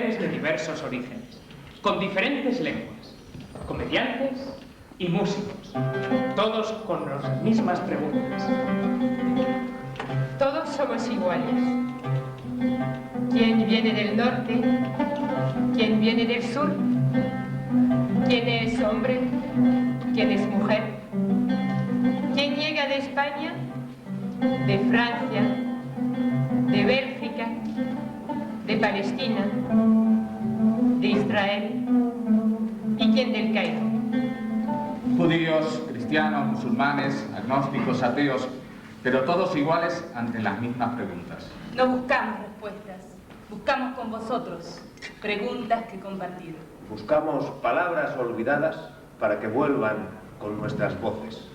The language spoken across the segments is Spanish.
mujeres de diversos orígenes, con diferentes lenguas, comediantes y músicos, todos con las mismas preguntas. Todos somos iguales. ¿Quién viene del norte? ¿Quién viene del sur? ¿Quién es hombre? ¿Quién es mujer? ¿Quién llega de España? ¿De Francia? ¿De Bélgica? ¿De Palestina? ¿De Israel? ¿Y quién del Cairo? Judíos, cristianos, musulmanes, agnósticos, ateos, pero todos iguales ante las mismas preguntas. No buscamos respuestas, buscamos con vosotros preguntas que compartir. Buscamos palabras olvidadas para que vuelvan con nuestras voces.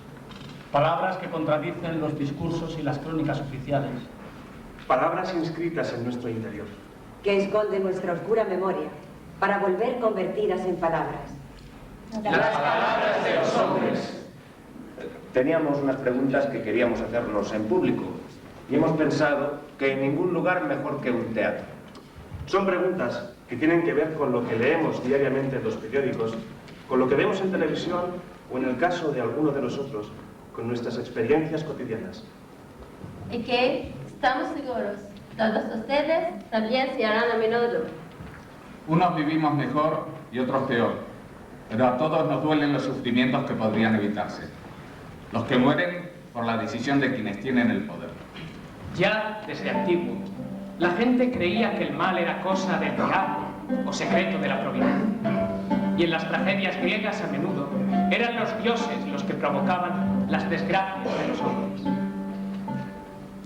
Palabras que contradicen los discursos y las crónicas oficiales. Palabras inscritas en nuestro interior. Que esconde nuestra oscura memoria para volver convertidas en palabras. Las palabras de los hombres. Teníamos unas preguntas que queríamos hacernos en público y hemos pensado que en ningún lugar mejor que un teatro. Son preguntas que tienen que ver con lo que leemos diariamente en los periódicos, con lo que vemos en televisión o, en el caso de alguno de nosotros, con nuestras experiencias cotidianas. Y que estamos seguros, todos ustedes también se harán a menudo. Unos vivimos mejor y otros peor, pero a todos nos duelen los sufrimientos que podrían evitarse. Los que mueren por la decisión de quienes tienen el poder. Ya desde antiguo, la gente creía que el mal era cosa del diablo o secreto de la providencia. Y en las tragedias griegas a menudo eran los dioses los que provocaban las desgracias de los hombres.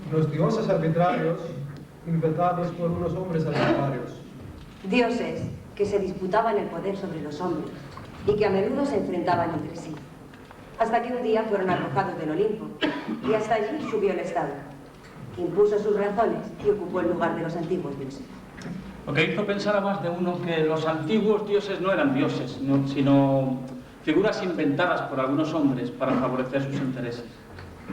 Los dioses arbitrarios, inventados por unos hombres arbitrarios. Dioses que se disputaban el poder sobre los hombres y que a menudo se enfrentaban entre sí. Hasta que un día fueron arrojados del Olimpo y hasta allí subió el Estado. Impuso sus razones y ocupó el lugar de los antiguos dioses. Lo que hizo pensar a más de uno que los antiguos dioses no eran dioses, sino figuras inventadas por algunos hombres para favorecer sus intereses,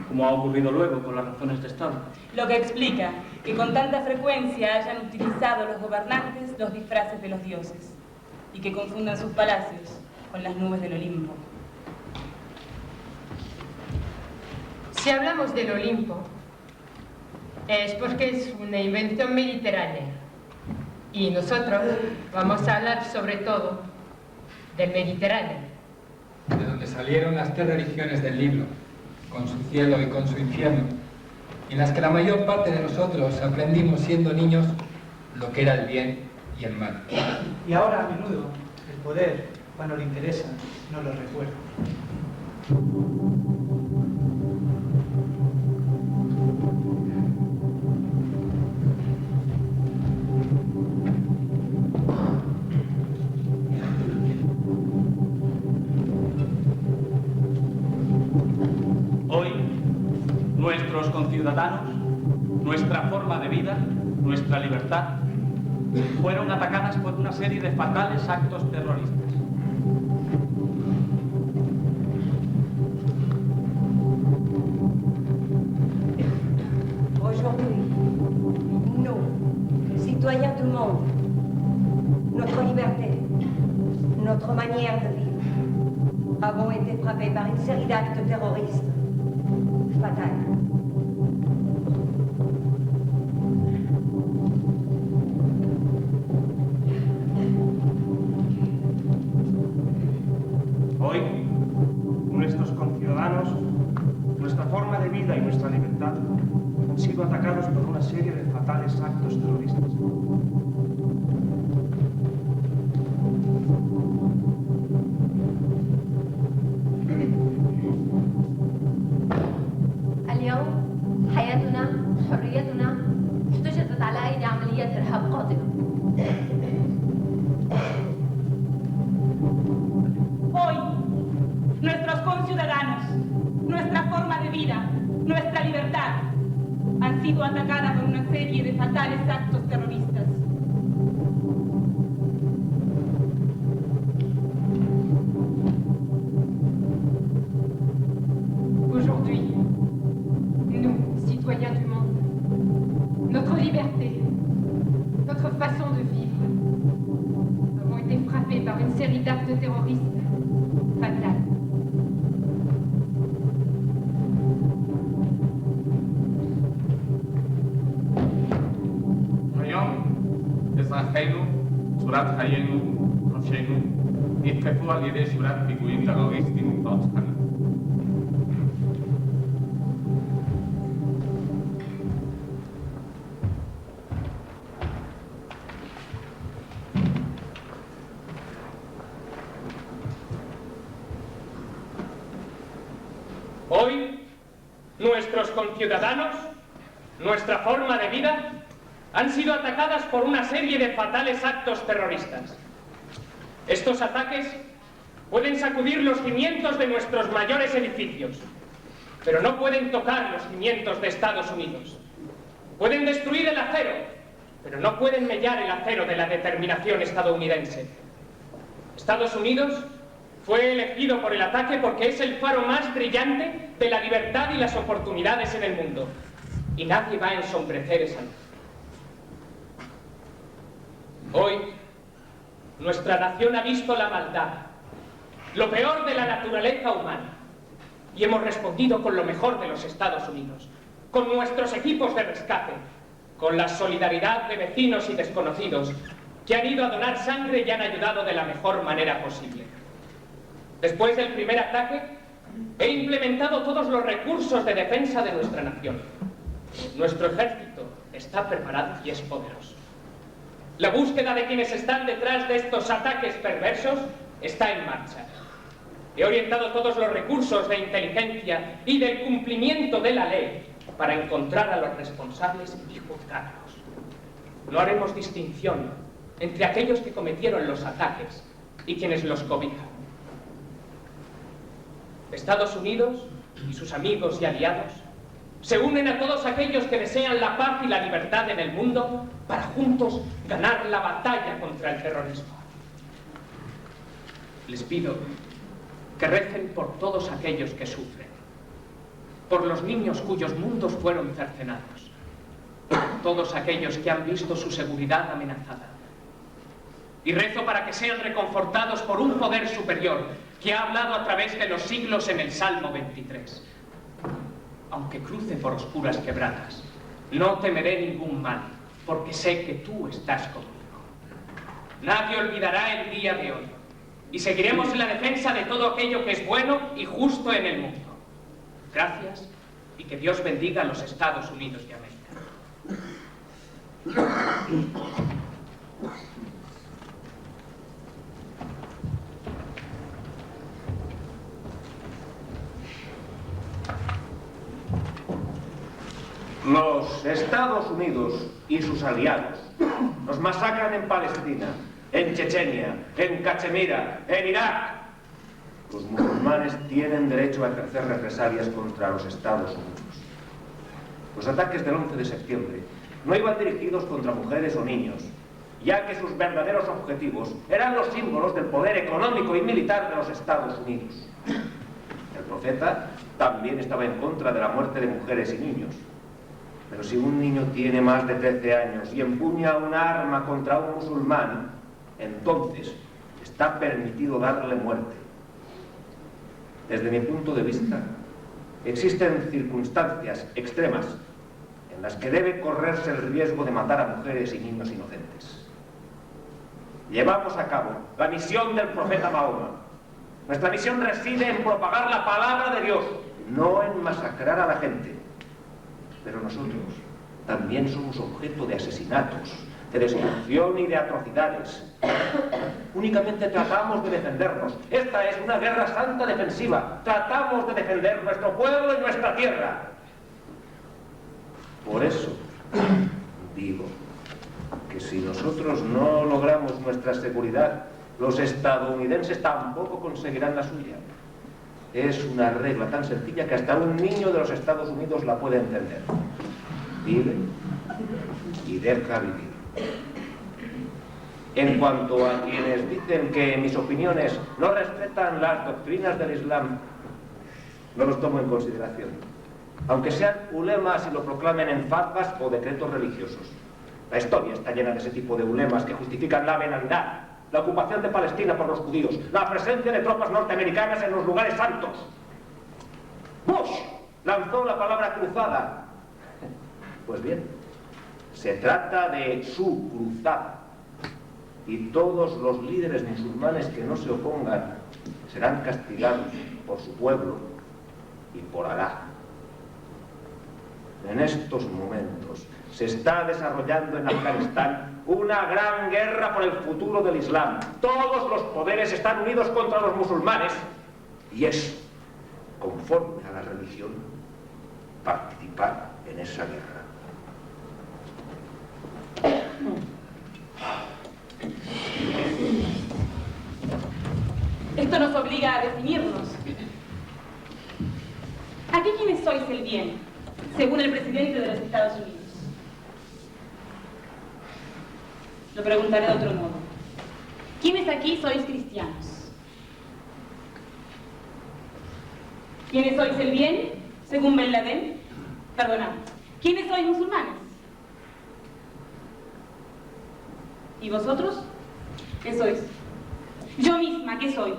como ha ocurrido luego con las razones de Estado. Lo que explica que con tanta frecuencia hayan utilizado los gobernantes los disfraces de los dioses y que confundan sus palacios con las nubes del Olimpo. Si hablamos del Olimpo, es porque es una invención mediterránea. Y nosotros vamos a hablar sobre todo del Mediterráneo. De donde salieron las 3 religiones del libro, con su cielo y con su infierno, y en las que la mayor parte de nosotros aprendimos siendo niños lo que era el bien y el mal. Y ahora a menudo el poder, cuando le interesa, no lo recuerda. Hoy, nuestros conciudadanos, nuestra forma de vida, nuestra libertad, fueron atacadas por una serie de fatales actos terroristas. Aujourd'hui, nous, citoyens du monde, notre liberté, notre manière de vivre, avons été frappés par une série d'actes terroristes fatals. Hoy, nuestros conciudadanos, nuestra forma de vida y nuestra libertad han sido atacados por una serie de fatales actos terroristas. اليوم حياتنا حريتنا احتجزت على أيدي عمليات إرهاب قاتلة. Hoy, nuestros conciudadanos, nuestra forma de vida, nuestra libertad, han sido atacadas por una serie de fatales actos terroristas. Aujourd'hui, nous, citoyens du monde, notre liberté, notre façon de vivre, série d'actes terroristes fatals. היום אזרחינו, צורת חיינו, נפשנו, נתקפו על ידי שורת פיגועים טרוריסטיים רצחניים. Hoy, nuestros conciudadanos, nuestra forma de vida, han sido atacadas por una serie de fatales actos terroristas. Estos ataques pueden sacudir los cimientos de nuestros mayores edificios, pero no pueden tocar los cimientos de Estados Unidos. Pueden destruir el acero, pero no pueden mellar el acero de la determinación estadounidense. Estados Unidos fue elegido por el ataque porque es el faro más brillante de la libertad y las oportunidades en el mundo. Y nadie va a ensombrecer esa luz. Hoy, nuestra nación ha visto la maldad, lo peor de la naturaleza humana, y hemos respondido con lo mejor de los Estados Unidos, con nuestros equipos de rescate, con la solidaridad de vecinos y desconocidos que han ido a donar sangre y han ayudado de la mejor manera posible. Después del primer ataque, he implementado todos los recursos de defensa de nuestra nación. Nuestro ejército está preparado y es poderoso. La búsqueda de quienes están detrás de estos ataques perversos está en marcha. He orientado todos los recursos de inteligencia y del cumplimiento de la ley para encontrar a los responsables y juzgarlos. No haremos distinción entre aquellos que cometieron los ataques y quienes los cobijan. Estados Unidos y sus amigos y aliados se unen a todos aquellos que desean la paz y la libertad en el mundo para juntos ganar la batalla contra el terrorismo. Les pido que recen por todos aquellos que sufren, por los niños cuyos mundos fueron cercenados, por todos aquellos que han visto su seguridad amenazada. Y rezo para que sean reconfortados por un poder superior que ha hablado a través de los siglos en el Salmo 23. Aunque cruce por oscuras quebradas, no temeré ningún mal, porque sé que tú estás conmigo. Nadie olvidará el día de hoy, y seguiremos en la defensa de todo aquello que es bueno y justo en el mundo. Gracias, y que Dios bendiga a los Estados Unidos de América. Los Estados Unidos y sus aliados nos masacran en Palestina, en Chechenia, en Cachemira, en Irak. Los musulmanes tienen derecho a ejercer represalias contra los Estados Unidos. Los ataques del 11 de septiembre no iban dirigidos contra mujeres o niños, ya que sus verdaderos objetivos eran los símbolos del poder económico y militar de los Estados Unidos. El profeta también estaba en contra de la muerte de mujeres y niños. Pero si un niño tiene más de 13 años y empuña una arma contra un musulmán, entonces está permitido darle muerte. Desde mi punto de vista, existen circunstancias extremas en las que debe correrse el riesgo de matar a mujeres y niños inocentes. Llevamos a cabo la misión del profeta Mahoma. Nuestra misión reside en propagar la palabra de Dios, no en masacrar a la gente. Pero nosotros también somos objeto de asesinatos, de destrucción y de atrocidades. Únicamente tratamos de defendernos. Esta es una guerra santa defensiva. Tratamos de defender nuestro pueblo y nuestra tierra. Por eso digo que si nosotros no logramos nuestra seguridad, los estadounidenses tampoco conseguirán la suya. Es una regla tan sencilla que hasta un niño de los Estados Unidos la puede entender. Vive y deja vivir. En cuanto a quienes dicen que mis opiniones no respetan las doctrinas del Islam, no los tomo en consideración, aunque sean ulemas y lo proclamen en fatwas o decretos religiosos. La historia está llena de ese tipo de ulemas que justifican la venalidad, la ocupación de Palestina por los judíos, la presencia de tropas norteamericanas en los lugares santos. Bush lanzó la palabra cruzada. Pues bien, se trata de su cruzada. Y todos los líderes musulmanes que no se opongan serán castigados por su pueblo y por Alá. En estos momentos se está desarrollando en Afganistán una gran guerra por el futuro del Islam. Todos los poderes están unidos contra los musulmanes y es, conforme a la religión, participar en esa guerra. Esto nos obliga a definirnos. ¿Aquí quiénes sois el bien, según el presidente de los Estados Unidos? Lo preguntaré de otro modo. ¿Quiénes aquí sois cristianos? ¿Quiénes sois el bien, según Ben Laden? Perdonad. ¿Quiénes sois musulmanes? ¿Y vosotros? ¿Qué sois? Yo misma, ¿qué soy?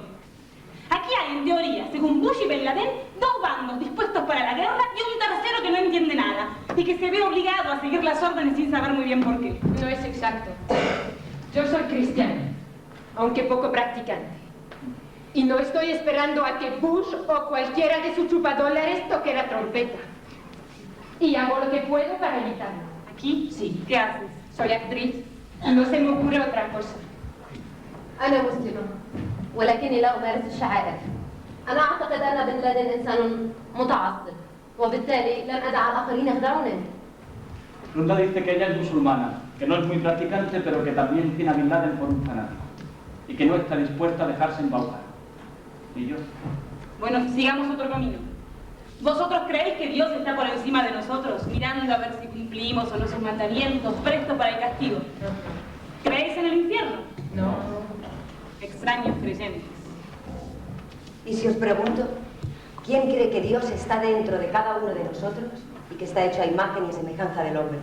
Aquí hay, en teoría, según Bush y Ben Laden, dos bandos dispuestos para la guerra y un tercero que no entiende nada y que se ve obligado a seguir las órdenes sin saber muy bien por qué. No es exacto. Yo soy cristiana, aunque poco practicante. Y no estoy esperando a que Bush o cualquiera de sus chupadólares toque la trompeta. Y hago lo que puedo para evitarlo. ¿Aquí? Sí. ¿Qué haces? Soy actriz y no se me ocurre otra cosa. أنا مسلمة ولكني لا أمارس الشعائر. أنا أعتقد أن بن لادن إنسان متعصب وبالتالي لن أدع الآخرين يخدعونني. Runda dice que ella es musulmana, que no es muy practicante, pero que también tiene a Bin Laden por un fanático y que no está dispuesta a dejarse embaucar. ¿Y yo? Bueno, sigamos otro camino. ¿Vosotros creéis que Dios está por encima de nosotros, mirando a ver si cumplimos o no sus mandamientos, presto para el castigo? ¿Creéis en el infierno? No. Extraños creyentes. Y si os pregunto, ¿quién cree que Dios está dentro de cada uno de nosotros y que está hecho a imagen y semejanza del hombre?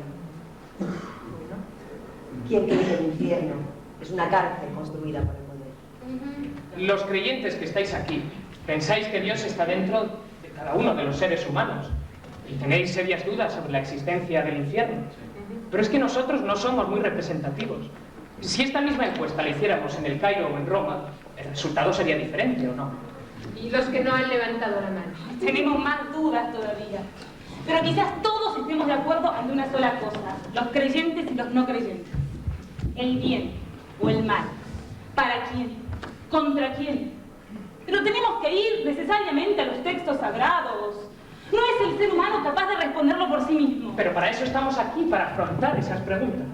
¿Quién cree que el infierno es una cárcel construida por el poder? Los creyentes que estáis aquí, pensáis que Dios está dentro de cada uno de los seres humanos y tenéis serias dudas sobre la existencia del infierno. Pero es que nosotros no somos muy representativos. Si esta misma encuesta la hiciéramos en el Cairo o en Roma, el resultado sería diferente, ¿o no? Y los que no han levantado la mano. Tenemos más dudas todavía. Pero quizás todos estemos de acuerdo ante una sola cosa, los creyentes y los no creyentes. El bien o el mal. ¿Para quién? ¿Contra quién? Pero tenemos que ir necesariamente a los textos sagrados. No es el ser humano capaz de responderlo por sí mismo. Pero para eso estamos aquí, para afrontar esas preguntas.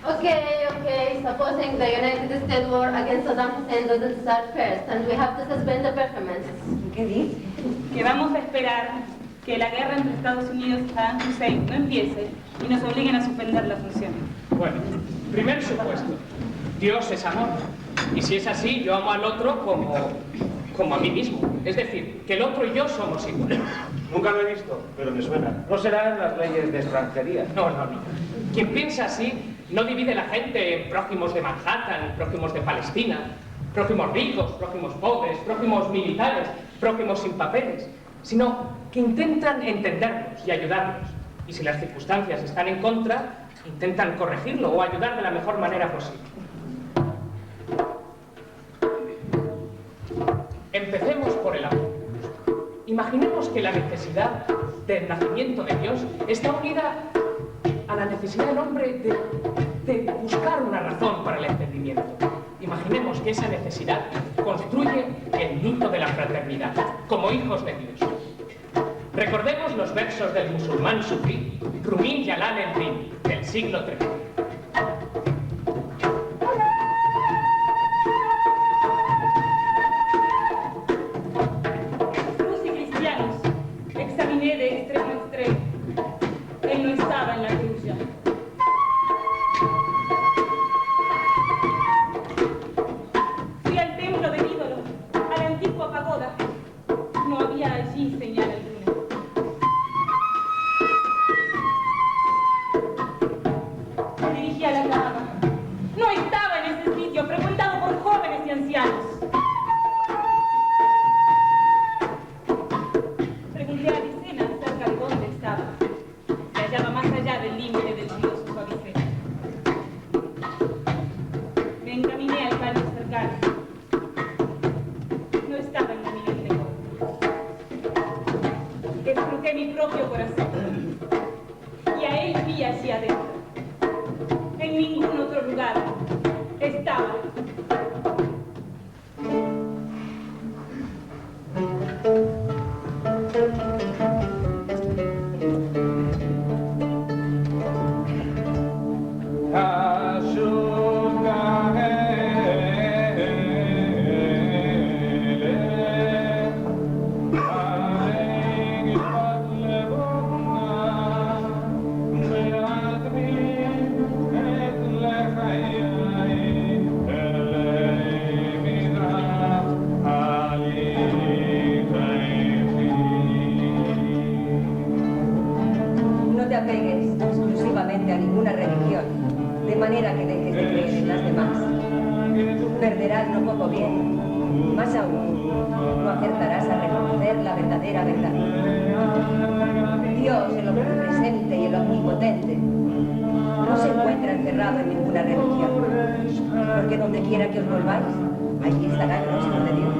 Okay, supposing the United States war against Saddam Hussein doesn't start first and we have to suspend the performances. ¿Qué dices? Que vamos a esperar que la guerra entre Estados Unidos y Saddam Hussein no empiece y nos obliguen a suspender la función. Bueno, primer supuesto. Dios es amor. Y si es así, yo amo al otro como a mí mismo. Es decir, que el otro y yo somos iguales. Nunca lo he visto, pero me suena. ¿No serán las leyes de extranjería? No. Quien piensa así no divide la gente en prójimos de Manhattan, prójimos de Palestina, prójimos ricos, prójimos pobres, prójimos militares, prójimos sin papeles, sino que intentan entendernos y ayudarnos. Y si las circunstancias están en contra, intentan corregirlo o ayudar de la mejor manera posible. Empecemos por el amor. Imaginemos que la necesidad del nacimiento de Dios está unida a la necesidad del hombre de buscar una razón para el entendimiento. Imaginemos que esa necesidad construye el mito de la fraternidad, como hijos de Dios. Recordemos los versos del musulmán sufí, Rumi Jalal el-Din, del siglo XIII. De extremo a extremo. Él no estaba en la cruz ya. Fui al templo del ídolo, a la antigua pagoda. No había allí señal alguna. Me dirigí a la cama. No estaba en ese de mi propio corazón. Y a él vi hacia adentro. En ningún otro lugar estaba. No te apegues exclusivamente a ninguna religión, de manera que dejes de creer en las demás. Perderás no poco bien, más aún, no acertarás a reconocer la verdadera verdad. Dios, el omnipresente y el omnipotente, no se encuentra encerrado en ninguna religión, porque donde quiera que os volváis, allí estará el rostro de Dios.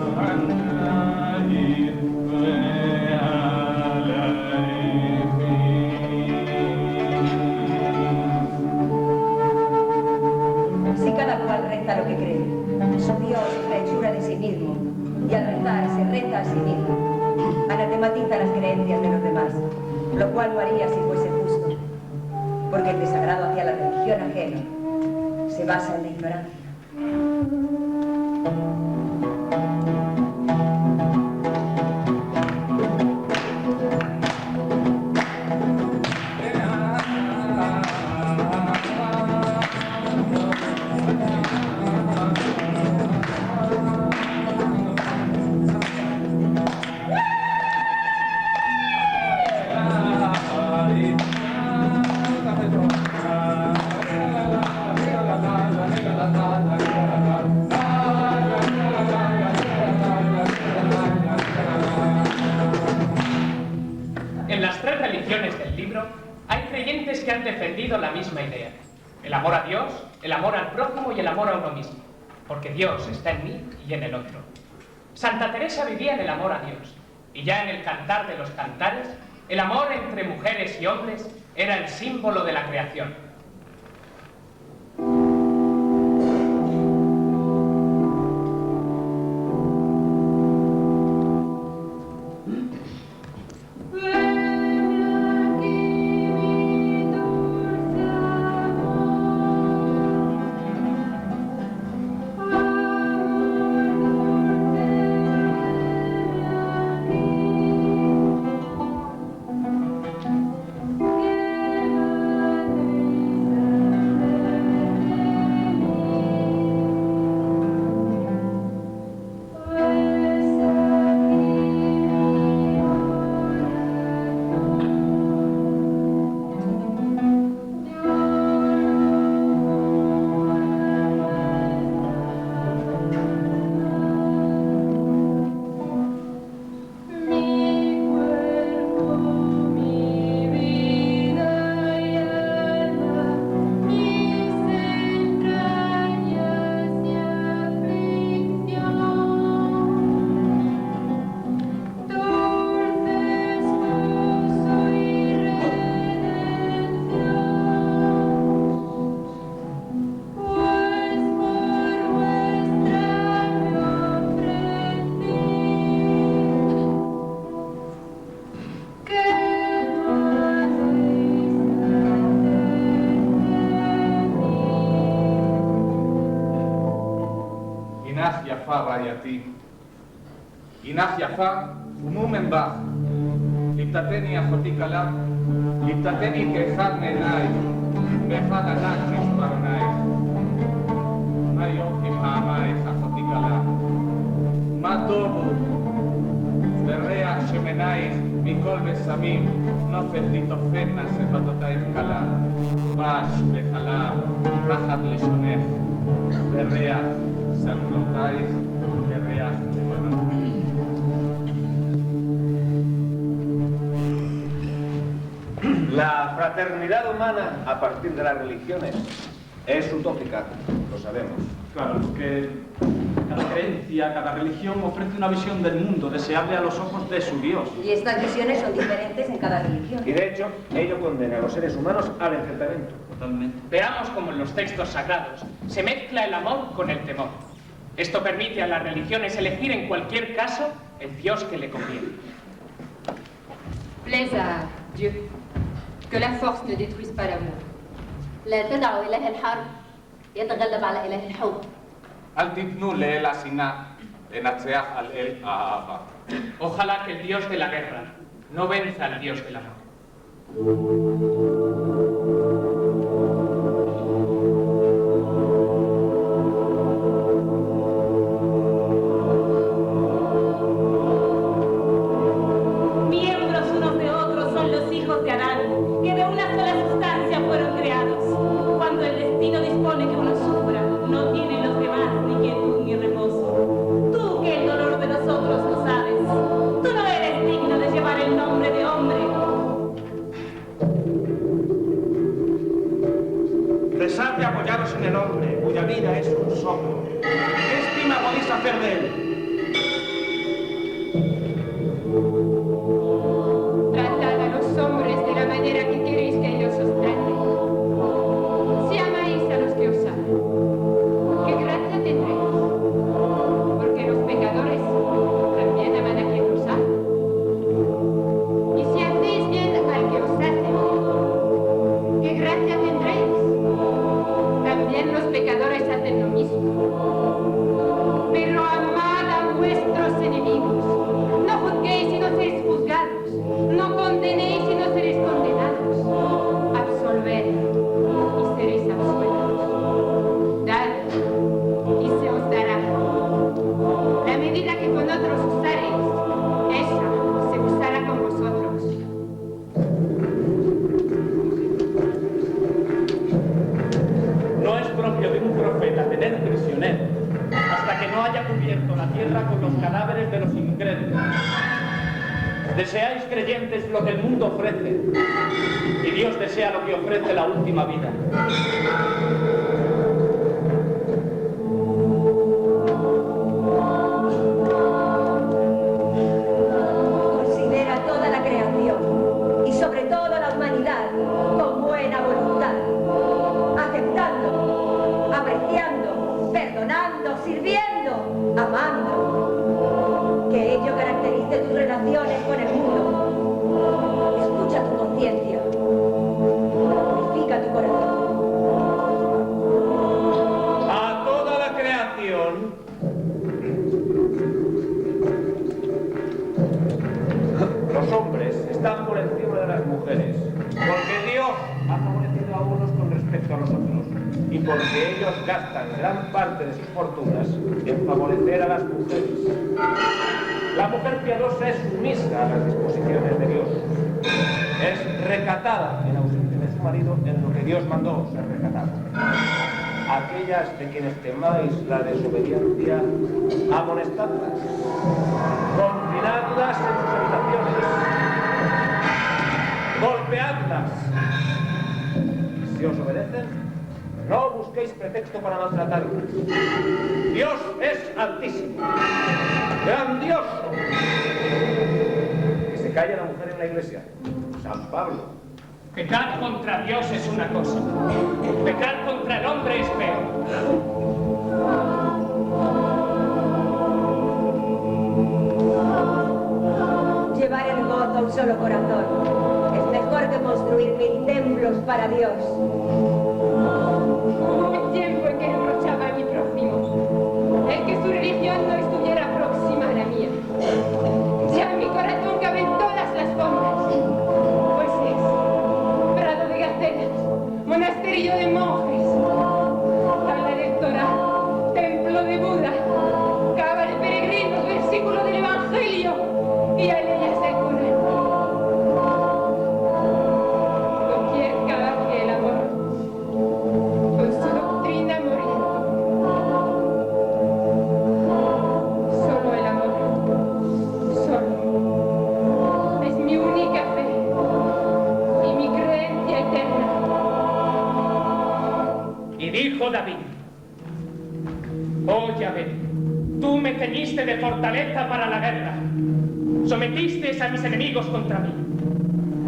Si cada cual reza lo que cree, su Dios es la hechura de sí mismo, y al rezar se reza a sí mismo, anatematiza las creencias de los demás, lo cual no haría si fuese justo, porque el desagrado hacia la religión ajena se basa en la ignorancia. En las tres religiones del libro hay creyentes que han defendido la misma idea: el amor a Dios, el amor al prójimo y el amor a uno mismo, porque Dios está en mí y en el otro. Santa Teresa vivía en el amor a Dios, y ya en el Cantar de los Cantares, el amor entre mujeres y hombres era el símbolo de la creación. Inach Yafa, Umumen Bach, Liptateni Achoti Kala, Liptateni Kechad Menai, Bechad Anak Mishparonaich, Mayom Hamaich Achoti Kala, Ma Tobu, Bereach Shemenaich, Mikol Besamim, Nofet Litofena Sepatotaich Kala, Bash Bechala, Rachat Leshonech, Bereach Serlotaich, Bereach. La fraternidad humana a partir de las religiones es utópica, lo sabemos. Claro, porque Cada creencia, cada religión ofrece una visión del mundo deseable a los ojos de su Dios. Y estas visiones son diferentes en cada religión. Y de hecho, ello condena a los seres humanos al enfrentamiento. Totalmente. Veamos cómo en los textos sagrados se mezcla el amor con el temor. Esto permite a las religiones elegir en cualquier caso el Dios que le conviene. Plaise à Dieu que la force ne détruise pas l'amour. لا تدعوا إله الحرب يتغلب على إله الحب. אל תיתנו לאל השנאה לנצח על אל האהבה. Ojalá que el Dios de la guerra no venza al Dios del amor. Miembros unos de otros son los hijos de Adán, que de una sola sustancia fueron creados. Cuando el destino dispone que uno sufra, no tienen los demás ni quietud ni reposo. Tú que el dolor de los otros no sabes, tú no eres digno de llevar el nombre de hombre. Cesad de apoyaros en el hombre, cuya vida es un soplo. ¿Qué estima podéis hacer de él? Tratad a los hombres de la manera que queréis que ellos os traten. Si amáis a los que os aman, ¿qué gracia tendréis? Porque los pecadores también aman a quien los ama. Y si hacéis bien al que os hace bien, ¿qué gracia tendréis? También los pecadores hacen lo mismo. Pero amad a vuestros enemigos. No juzguéis y no seréis juzgados. No condenéis y no seréis condenados. Absolved y seréis absueltos. Dad y se os dará. La medida que con otros usaréis, esa se usará con vosotros. No es propio de un profeta tener prisionero hasta que no haya cubierto la tierra con los cadáveres de los incrédulos. Deseáis, creyentes, lo que el mundo ofrece, y Dios desea lo que ofrece la última vida. Considera toda la creación y sobre todo la humanidad con buena voluntad, aceptando, apreciando, perdonando, sirviendo, amando. Que ello caracterice tus relaciones con el mundo. Escucha tu conciencia, purifica tu corazón. A toda la creación, los hombres están por encima de las mujeres, porque Dios ha favorecido a unos con respecto a los otros, y porque ellos gastan gran parte de sus fortunas en favorecer a las mujeres. La mujer piadosa es sumisa a las disposiciones de Dios. Es recatada en ausencia de su marido en lo que Dios mandó ser recatada. Aquellas de quienes temáis la desobediencia, amonestadlas, confinadlas en sus habitaciones, golpeadlas. Si os obedecen, no busquéis pretexto para maltratarlas. Dios es altísimo, grandioso. Que se calla la mujer en la iglesia. San Pablo. Pecar contra Dios es una cosa, pecar contra el hombre es peor. Llevar el gozo a un solo corazón es mejor que construir 1000 templos para Dios. Hubo un tiempo en que reprochaba a mi prójimo el que su religión no estuviera próxima a la mía. Ya en mi corazón caben todas las formas. Pues es prado de gacelas, monasterio de monjes, tabla electoral, templo de Buda, cava de peregrinos, versículo del Evangelio y aleyas del Corán. Doquier cabalgue el amor, con su doctrina moriente. Solo el amor, solo, es mi única fe y mi creencia eterna. Y dijo David: oh Yahvé, ceñiste de fortaleza para la guerra. Sometisteis a mis enemigos contra mí.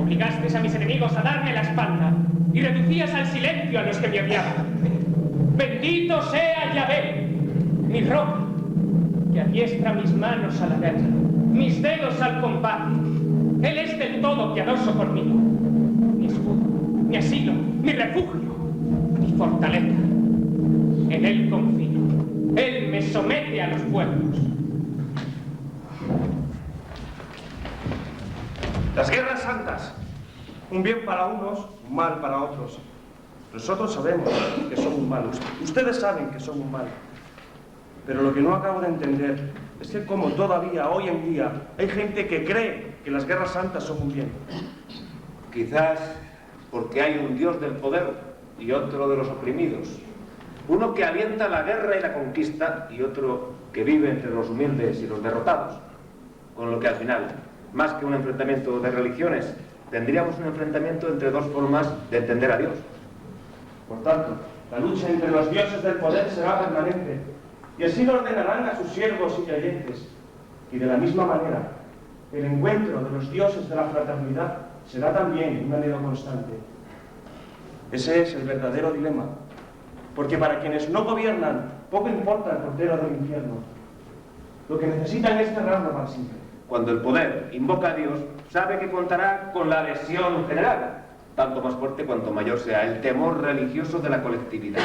Obligasteis a mis enemigos a darme la espalda y reducías al silencio a los que me odiaban. Bendito sea Yahvé, mi roca, que adiestra mis manos a la guerra, mis dedos al combate. Él es del todo piadoso conmigo. Mi escudo, mi asilo, mi refugio, mi fortaleza. En él confío. Él me somete a los pueblos. Las guerras santas, un bien para unos, un mal para otros. Nosotros sabemos que son un mal, ustedes saben que son un mal. Pero lo que no acabo de entender es que como todavía hoy en día hay gente que cree que las guerras santas son un bien. Quizás porque hay un Dios del poder y otro de los oprimidos. Uno que alienta la guerra y la conquista y otro que vive entre los humildes y los derrotados. Con lo que al final, más que un enfrentamiento de religiones, tendríamos un enfrentamiento entre dos formas de entender a Dios. Por tanto, la lucha entre los dioses del poder será permanente, y así lo ordenarán a sus siervos y creyentes. Y de la misma manera, el encuentro de los dioses de la fraternidad será también un anhelo constante. Ese es el verdadero dilema, porque para quienes no gobiernan, poco importa el portero del infierno. Lo que necesitan es cerrarlo para siempre. Cuando el poder invoca a Dios, sabe que contará con la adhesión general, tanto más fuerte cuanto mayor sea el temor religioso de la colectividad.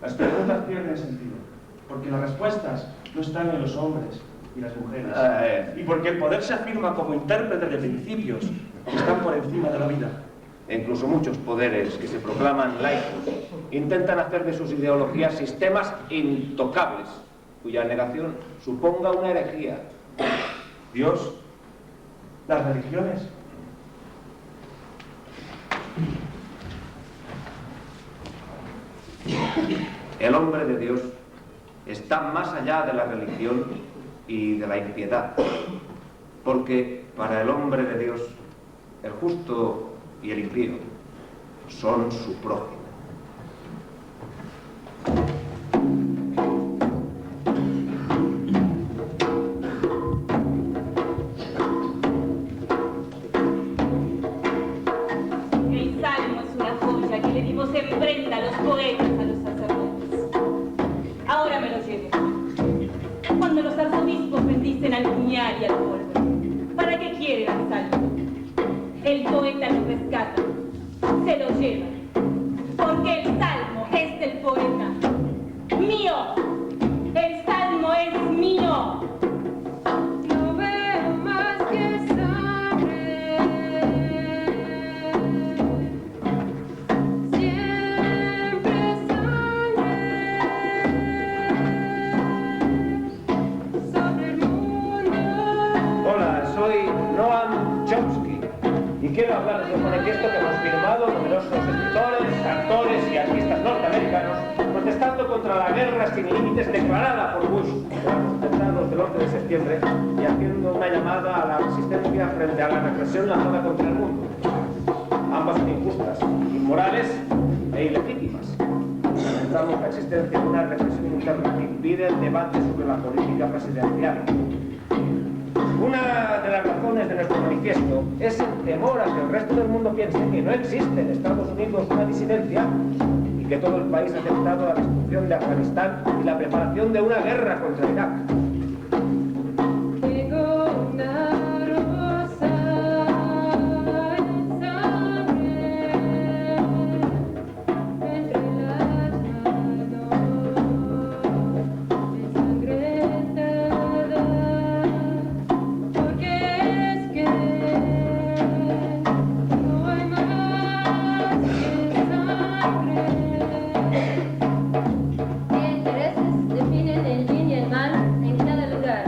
Las preguntas pierden sentido, porque las respuestas no están en los hombres y las mujeres. Y porque el poder se afirma como intérprete de principios que están por encima de la vida. E incluso muchos poderes que se proclaman laicos intentan hacer de sus ideologías sistemas intocables, cuya negación suponga una herejía. Dios, las religiones. El hombre de Dios está más allá de la religión y de la impiedad, porque para el hombre de Dios, el justo y el impío son su prójimo. El Salmo es una joya que le dimos en prenda a los poetas, a los sacerdotes. Ahora me lo llevo. Cuando los arzobispos bendicen al puñal y al polvo, ¿para qué quieren al Salmo? El poeta lo rescata, se lo lleva, porque el Salmo es del poeta. ¡Mío! ¡El Salmo es mío! No veo más que sangre, siempre sangre sobre el mundo. Hola, soy Noam Chomsky y quiero hablar de un manifiesto que hemos firmado numerosos escritores, actores y artistas norteamericanos protestando contra la guerra sin límites declarada por Bush tras los atentados del 11 de septiembre y haciendo una llamada a la resistencia frente a la represión lanzada contra el mundo. Ambas son injustas, inmorales e ilegítimas. Lamentamos la existencia de una represión interna que impide el debate sobre la política presidencial. Una de las razones de nuestro manifiesto es el temor a que el resto del mundo piense que no existe en Estados Unidos una disidencia y que todo el país ha aceptado la destrucción de Afganistán y la preparación de una guerra contra Irak. Tengo una rosa en sangre entre las manos, ensangrentada, porque es que no hay más que sangre. ¿Qué intereses definen el bien y el mal en cada lugar?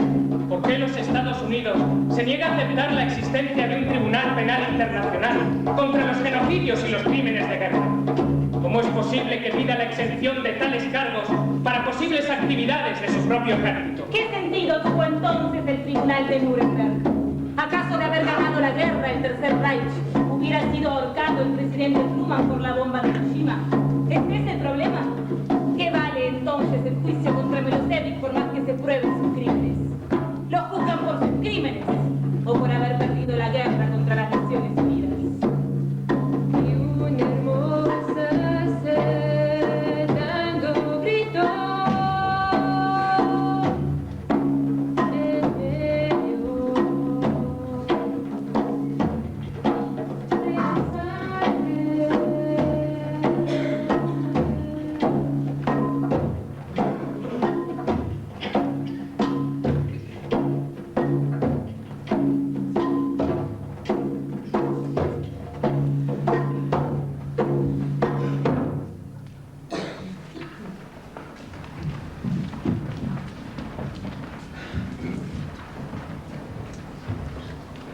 ¿Por qué los Estados Unidos se niega a aceptar la existencia de un tribunal penal internacional contra los genocidios y los crímenes de guerra? ¿Cómo es posible que pida la exención de tales cargos para posibles actividades de su propio ejército? ¿Qué sentido tuvo entonces el tribunal de Nuremberg? ¿Acaso de haber ganado la guerra el Tercer Reich hubiera sido ahorcado el presidente Truman por la bomba de Hiroshima? ¿Es ese el problema? ¿Qué vale entonces el juicio contra Milosevic por más que se prueben sus crímenes?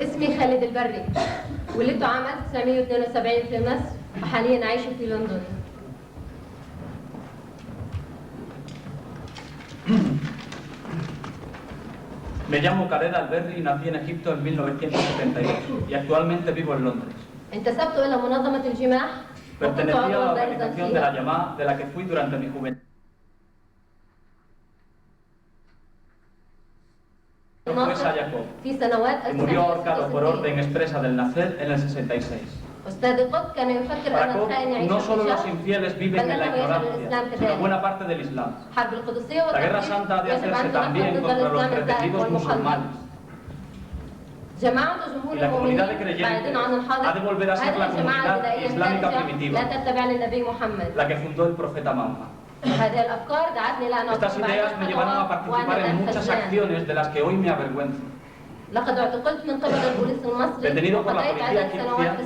اسمي خالد البري، ولدت عام 1972 في مصر وحاليا عايش في لندن. Me llamo Khaled Alberri y nací en Egipto en 1972 y actualmente vivo en Londres. انتسبت إلى منظمة الجماح. Pertenecía a la organización de la Llamada, de la que fui durante mi juventud. Fue Sayakov, que murió ahorcado por orden expresa del Nacer en el 66. Para Koch, no solo los infieles viven en la ignorancia, sino buena parte del Islam. La Guerra Santa ha de hacerse también contra los pretendidos musulmanes. Y la comunidad de creyentes ha de volver a ser la comunidad islámica primitiva, la que fundó el profeta Mahoma. Estas ideas me llevaron a participar en muchas acciones de las que hoy me avergüenzo. Detenido por la policía egipcia,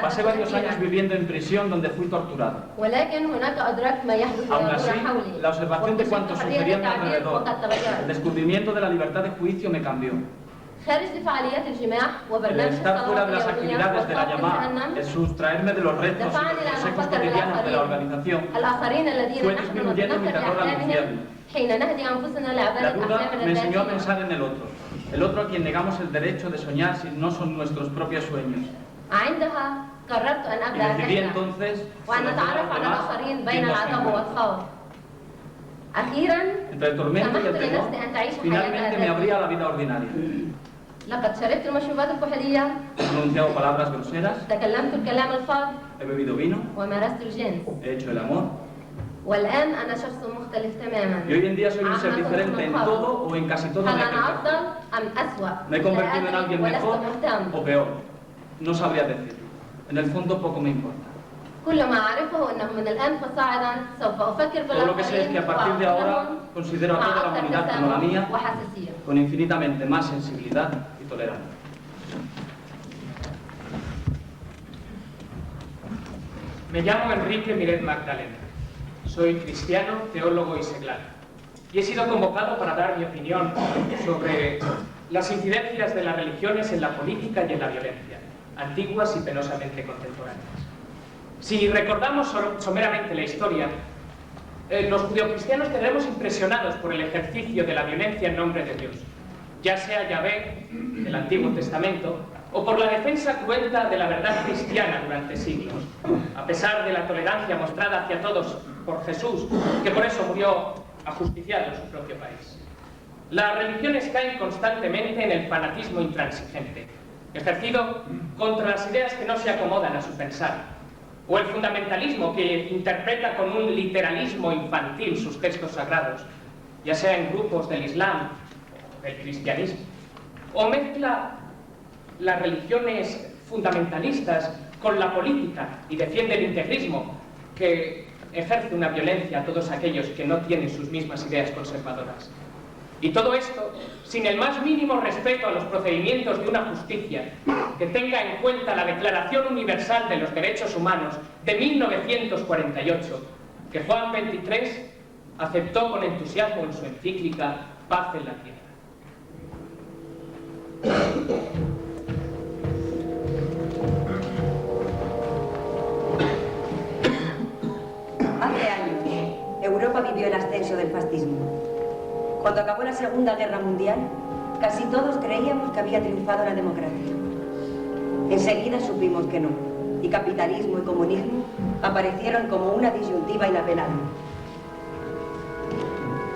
pasé varios años viviendo en prisión donde fui torturado. Aún así, la observación de cuanto sucedía a mi alrededor, el descubrimiento de la libertad de juicio me cambió. El estar fuera de las actividades de la Llamada, el sustraerme de los retos y los consejos cotidianos de la organización, fue disminuyendo mi terror al infierno. La duda me enseñó a pensar en el otro a quien negamos el derecho de soñar si no son nuestros propios sueños. Y decidí entonces entre el tormento y el temor, finalmente me abría a la vida ordinaria. He pronunciado palabras groseras, he bebido vino, he hecho el amor. Y hoy en día soy un ser diferente en todo o en casi todo lo que me he convertido en alguien mejor o peor. No sabría decir. En el fondo poco me importa. Todo lo que sé es que a partir de ahora considero a toda la humanidad como la mía, con infinitamente más sensibilidad y tolerancia. Me llamo Enrique Miret Magdalena. Soy cristiano, teólogo y seglar. Y he sido convocado para dar mi opinión sobre las incidencias de las religiones en la política y en la violencia, antiguas y penosamente contemporáneas. Si recordamos someramente la historia, los judeocristianos quedaremos impresionados por el ejercicio de la violencia en nombre de Dios, ya sea Yahvé del Antiguo Testamento o por la defensa cruenta de la verdad cristiana durante siglos, a pesar de la tolerancia mostrada hacia todos por Jesús, que por eso murió ajusticiado en su propio país. Las religiones caen constantemente en el fanatismo intransigente, ejercido contra las ideas que no se acomodan a su pensar, o el fundamentalismo que interpreta con un literalismo infantil sus textos sagrados, ya sea en grupos del Islam o del cristianismo, o mezcla las religiones fundamentalistas con la política y defiende el integrismo, que ejerce una violencia a todos aquellos que no tienen sus mismas ideas conservadoras. Y todo esto sin el más mínimo respeto a los procedimientos de una justicia que tenga en cuenta la Declaración Universal de los Derechos Humanos de 1948, que Juan XXIII aceptó con entusiasmo en su encíclica Paz en la Tierra. Hace años, Europa vivió el ascenso del fascismo. Cuando acabó la Segunda Guerra Mundial, casi todos creíamos que había triunfado la democracia. Enseguida supimos que no, y capitalismo y comunismo aparecieron como una disyuntiva inapelable.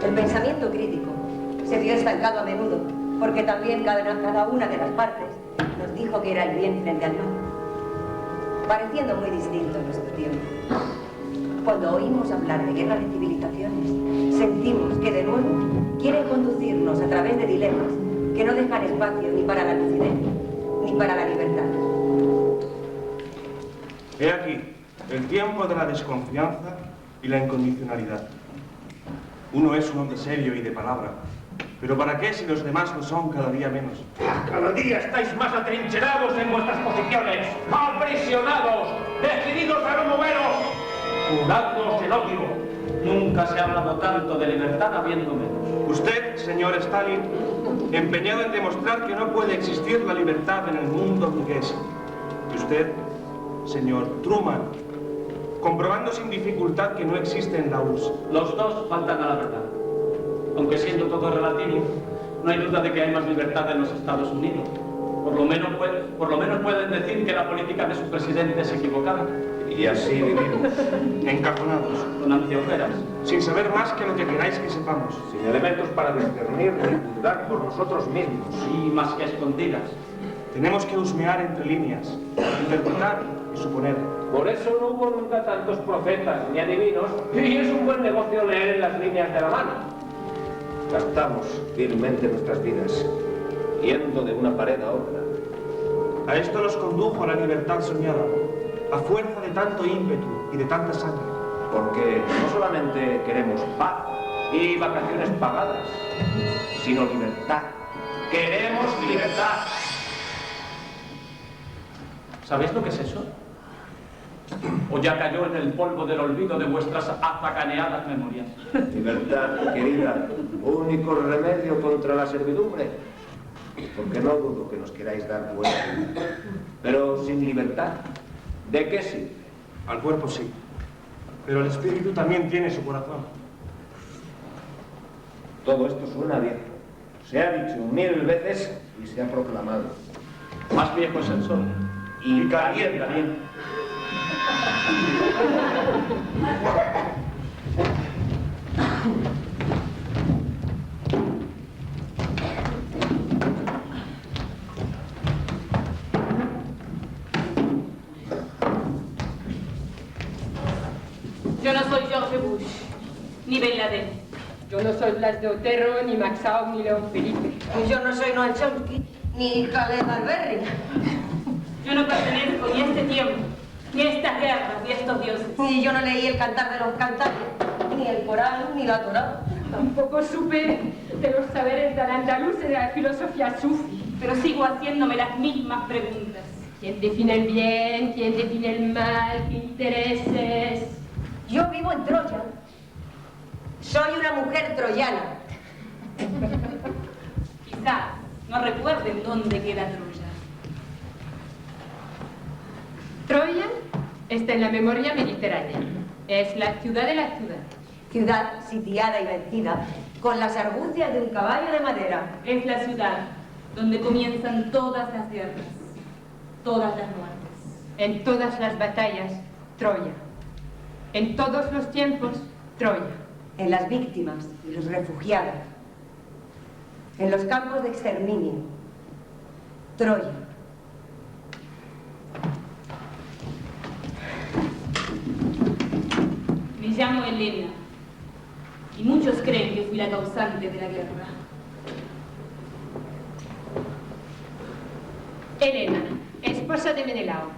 El pensamiento crítico se vio estancado a menudo, porque también cada una de las partes nos dijo que era el bien frente al mal, pareciendo muy distinto en nuestro tiempo. Cuando oímos hablar de guerra de civilizaciones, sentimos que de nuevo quieren conducirnos a través de dilemas que no dejan espacio ni para la lucidez, ni para la libertad. He aquí el tiempo de la desconfianza y la incondicionalidad. Uno es un hombre serio y de palabra, pero ¿para qué si los demás lo son cada día menos? Cada día estáis más atrincherados en vuestras posiciones, aprisionados, decididos a no moveros, jurándoos el odio. Nunca se ha hablado tanto de libertad habiendo menos. Usted, señor Stalin, empeñado en demostrar que no puede existir la libertad en el mundo burgués. Y usted, señor Truman, comprobando sin dificultad que no existe en la URSS. Los dos faltan a la verdad. Aunque siendo todo relativo, no hay duda de que hay más libertad en los Estados Unidos. Por lo menos pueden decir que la política de su presidente es equivocada. Y así vivimos. Encajonados. Con anteojeras. Sin saber más que lo que queráis que sepamos. Sin elementos para discernir ni juzgar por nosotros mismos. Y más que escondidas. Tenemos que husmear entre líneas, interpretar y suponer. Por eso no hubo nunca tantos profetas ni adivinos, y es un buen negocio leer en las líneas de la mano. Gastamos vilmente nuestras vidas, yendo de una pared a otra. A esto nos condujo a la libertad soñada, a fuerza de tanto ímpetu y de tanta sangre. Porque no solamente queremos paz y vacaciones pagadas, sino libertad. ¡Queremos libertad! ¿Sabéis lo que es eso? ¿O ya cayó en el polvo del olvido de vuestras azacaneadas memorias? Libertad, querida, único remedio contra la servidumbre. Porque no dudo que nos queráis dar cuerpo. Pero sin libertad, ¿de qué sirve? Al cuerpo sí, pero el espíritu también tiene su corazón. Todo esto suena viejo. Se ha dicho 1000 veces y se ha proclamado. Más viejo es el sol. Y calienta bien. Yo no soy George Bush, ni Bin Laden. Yo no soy Blas de Otero, ni Max Aub, ni León Felipe. Y yo no soy Noam Chomsky, ni Caleb Alberri. Yo no pertenezco ni a este tiempo, ni a estas guerras, ni a estos dioses. Y yo no leí el Cantar de los Cantares, ni el Corán, ni la Torá. Tampoco supe de los saberes del andaluz y de la filosofía sufi. Pero sigo haciéndome las mismas preguntas. ¿Quién define el bien? ¿Quién define el mal? ¿Qué intereses? Yo vivo en Troya. Soy una mujer troyana. Quizás no recuerden dónde queda Troya. Troya está en la memoria mediterránea. Es la ciudad de la ciudad. Ciudad sitiada y vencida, con las argucias de un caballo de madera. Es la ciudad donde comienzan todas las guerras, todas las muertes. En todas las batallas, Troya. En todos los tiempos, Troya. En las víctimas y los refugiados. En los campos de exterminio, Troya. Me llamo Helena, y muchos creen que fui la causante de la guerra. Helena, esposa de Menelao,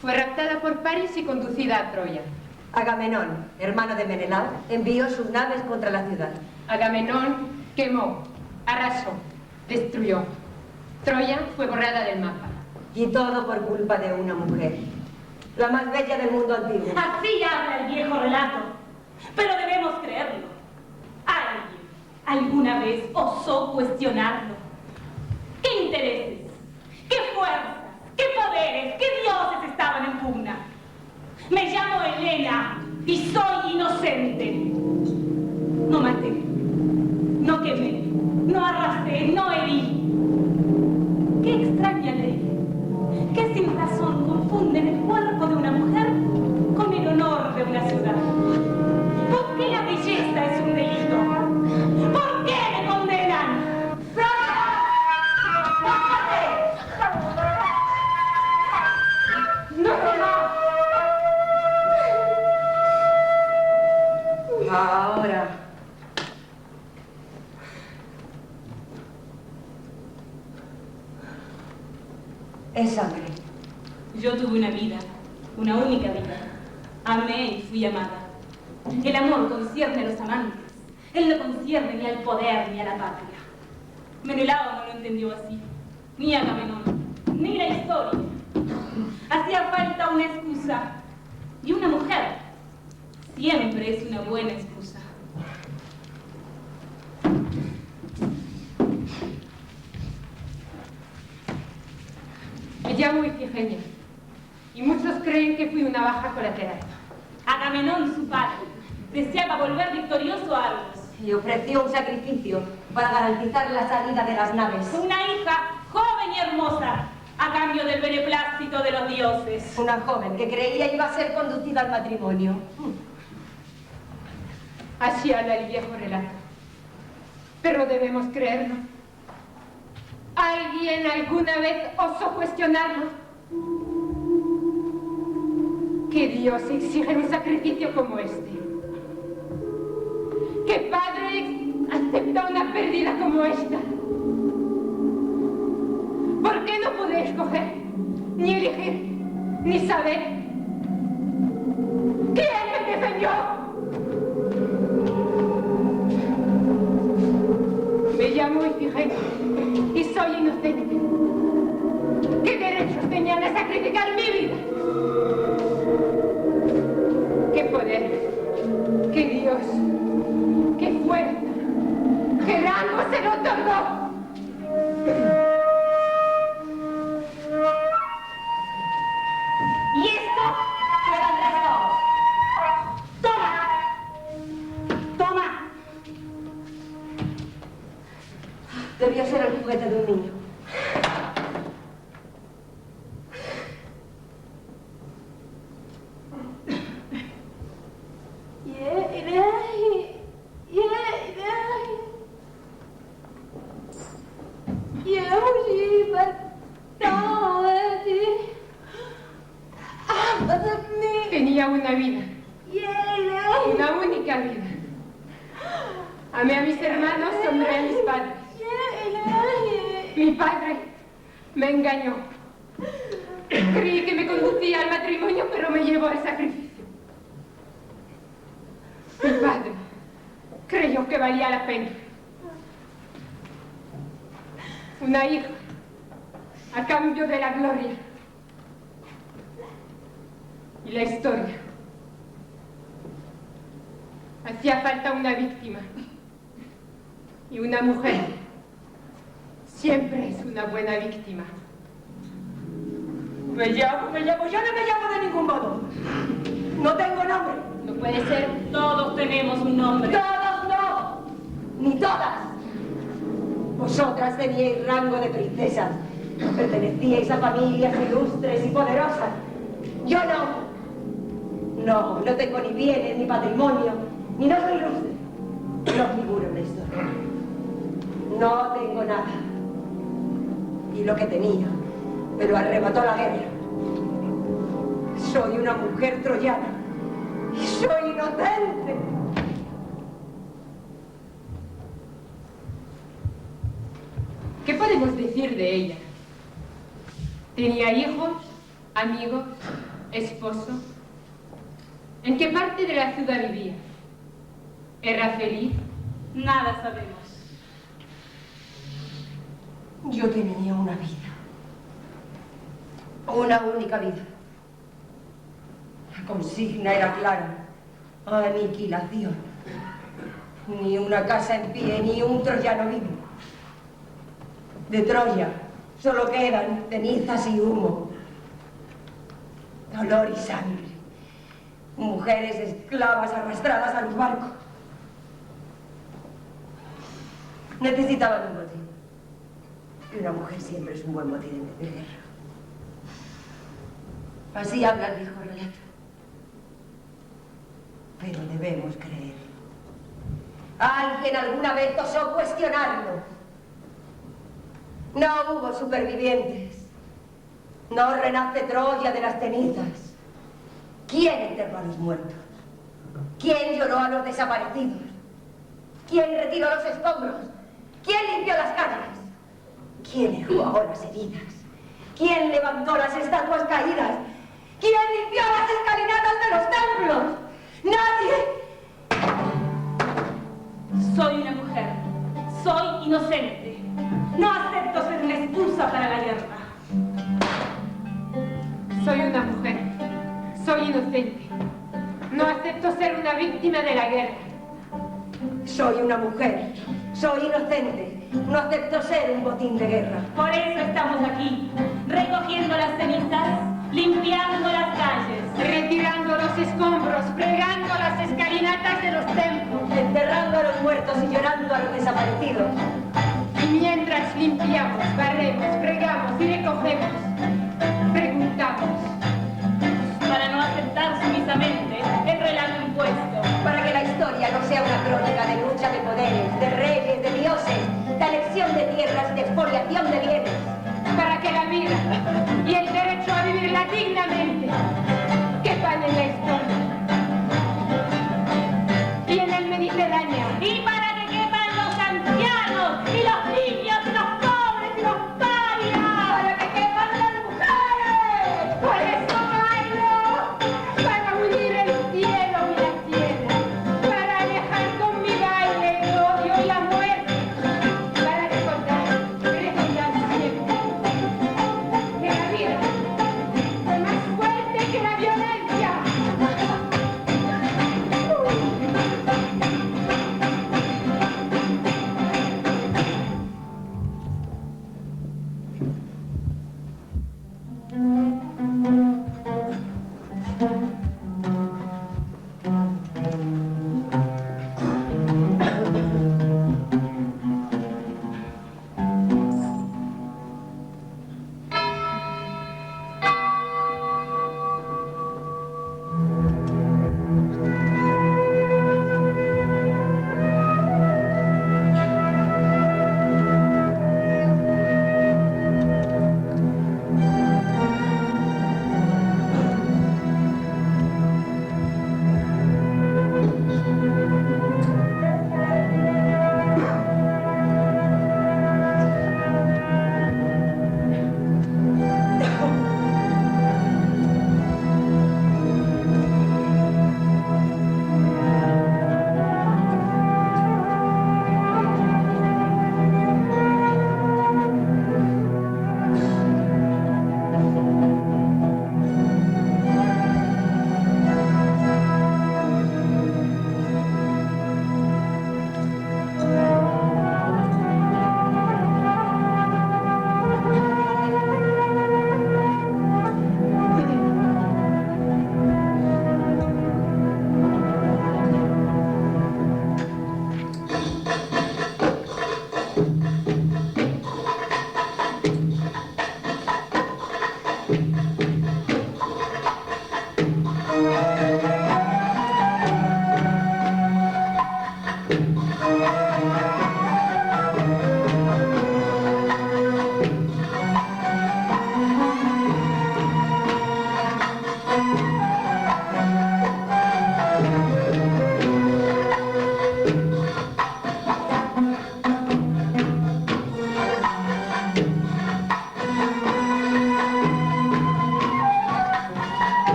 fue raptada por París y conducida a Troya. Agamenón, hermano de Menelao, envió sus naves contra la ciudad. Agamenón quemó, arrasó, destruyó. Troya fue borrada del mapa. Y todo por culpa de una mujer, la más bella del mundo antiguo. Así habla el viejo relato, pero debemos creerlo. ¿Alguien alguna vez osó cuestionarlo? ¿Qué intereses, qué fuerzas, qué poderes, qué dioses estaban en pugna? Me llamo Helena y soy inocente. No maté, no quemé, no arrasé, no herí. Qué extraña ley, que sin razón confunden el cuerpo de una mujer con el honor de una ciudad. ¿Por qué la belleza es un delito? ¿Por qué me condenan? Ahora. Es sangre. Yo tuve una vida, una única vida. Amé y fui amada. El amor concierne a los amantes. Él no concierne ni al poder ni a la patria. Menelao no lo entendió así. Ni Agamenón, ni la historia. Hacía falta una excusa. Y una mujer siempre es una buena excusa. Me llamo Ifigenia, y muchos creen que fui una baja colateral. Agamenón, su padre, deseaba volver victorioso a Argos. Y ofreció un sacrificio para garantizar la salida de las naves. Una hija joven y hermosa, a cambio del beneplácito de los dioses. Una joven que creía iba a ser conducida al matrimonio. Así habla el viejo relato. Pero debemos creerlo. ¿Alguien alguna vez osó cuestionarlo? ¿Qué Dios exige un sacrificio como este? ¿Qué padre acepta una pérdida como esta? ¿Por qué no pude escoger, ni elegir, ni saber? ¿Quién me defendió? Me llamo Ifigenia y soy inocente. ¿Qué derechos tenían a sacrificar mi vida? ¿Qué poder? ¿Qué Dios? ¿Qué fuerza? ¿Qué rango se le otorgó? ¿Y esto? ¡Fueron restos! ¡Toma! ¡Toma! Debió ser el juguete de un niño. Tenía una vida, una única vida. Amé a mis hermanos, honré a mis padres. Mi padre me engañó. Creí que me conducía al matrimonio, pero me llevó al sacrificio. Mi padre creyó que valía la pena. Una hija a cambio de la gloria. Y la historia. Hacía falta una víctima. Y una mujer siempre es una buena víctima. Yo no me llamo de ningún modo. No tengo nombre. No puede ser. Todos tenemos un nombre. Todos no, ni todas. Vosotras teníais rango de princesas. Pertenecíais a familias ilustres y poderosas. Yo no. No tengo ni bienes, ni patrimonio, ni no soy ilustre. No figuro en la historia. No tengo nada. Y lo que tenía me lo arrebató la guerra. Soy una mujer troyana y soy inocente. ¿Qué podemos decir de ella? ¿Tenía hijos, amigos, esposo? ¿En qué parte de la ciudad vivía? ¿Era feliz? Nada sabemos. Yo tenía una vida. Una única vida. La consigna era clara. Aniquilación. Ni una casa en pie, ni un troyano vivo. De Troya solo quedan cenizas y humo. Dolor y sangre. Mujeres esclavas arrastradas a los barcos. Necesitaban un botín. Y una mujer siempre es un buen botín de guerra. Así habla el viejo relato. Pero debemos creer. ¿Alguien alguna vez osó cuestionarlo? No hubo supervivientes. No renace Troya de las cenizas. ¿Quién enterró a los muertos? ¿Quién lloró a los desaparecidos? ¿Quién retiró los escombros? ¿Quién limpió las calles? ¿Quién enjuagó las heridas? ¿Quién levantó las estatuas caídas? ¿Quién limpió las escalinatas de los templos? ¡Nadie! Soy una mujer. Soy inocente. No acepto ser una excusa para la guerra. Soy una mujer. Soy inocente. No acepto ser una víctima de la guerra. Soy una mujer. Soy inocente. no acepto ser un botín de guerra. Por eso estamos aquí, recogiendo las cenizas, limpiando las calles, retirando los escombros, fregando las escalinatas de los templos, enterrando a los muertos y llorando a los desaparecidos. Y mientras limpiamos, barremos, fregamos y recogemos, preguntamos. Para no aceptar sumisamente el relato impuesto. Para que la historia no sea una crónica de lucha de poderes, de reyes, de dioses, de anexión de tierras y de expoliación de bienes. Para que la vida y el derecho a vivirla dignamente quepan en la historia y en el Mediterráneo. Y para que quepan los ancianos y los niños y los pobres y los parias. Para que quepan las mujeres. Por eso bailo, para hundir el cielo y la tierra, para alejar con mi baile el odio y la muerte, para recordar siempre que la vida es más fuerte que la violencia.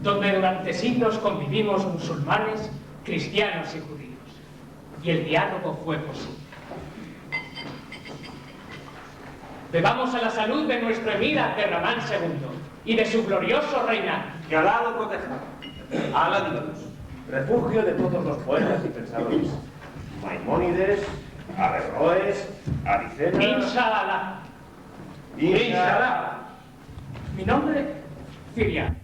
donde durante siglos convivimos musulmanes, cristianos y judíos, y el diálogo fue posible. Bebamos a la salud de nuestro emir Abderramán II y de su glorioso reinado. Que Alá lo proteja. Al-Ándalus, refugio de todos los poetas y pensadores. Maimónides, Averroes, Avicena... Inshallah. Inshallah. Mi nombre, Ciria.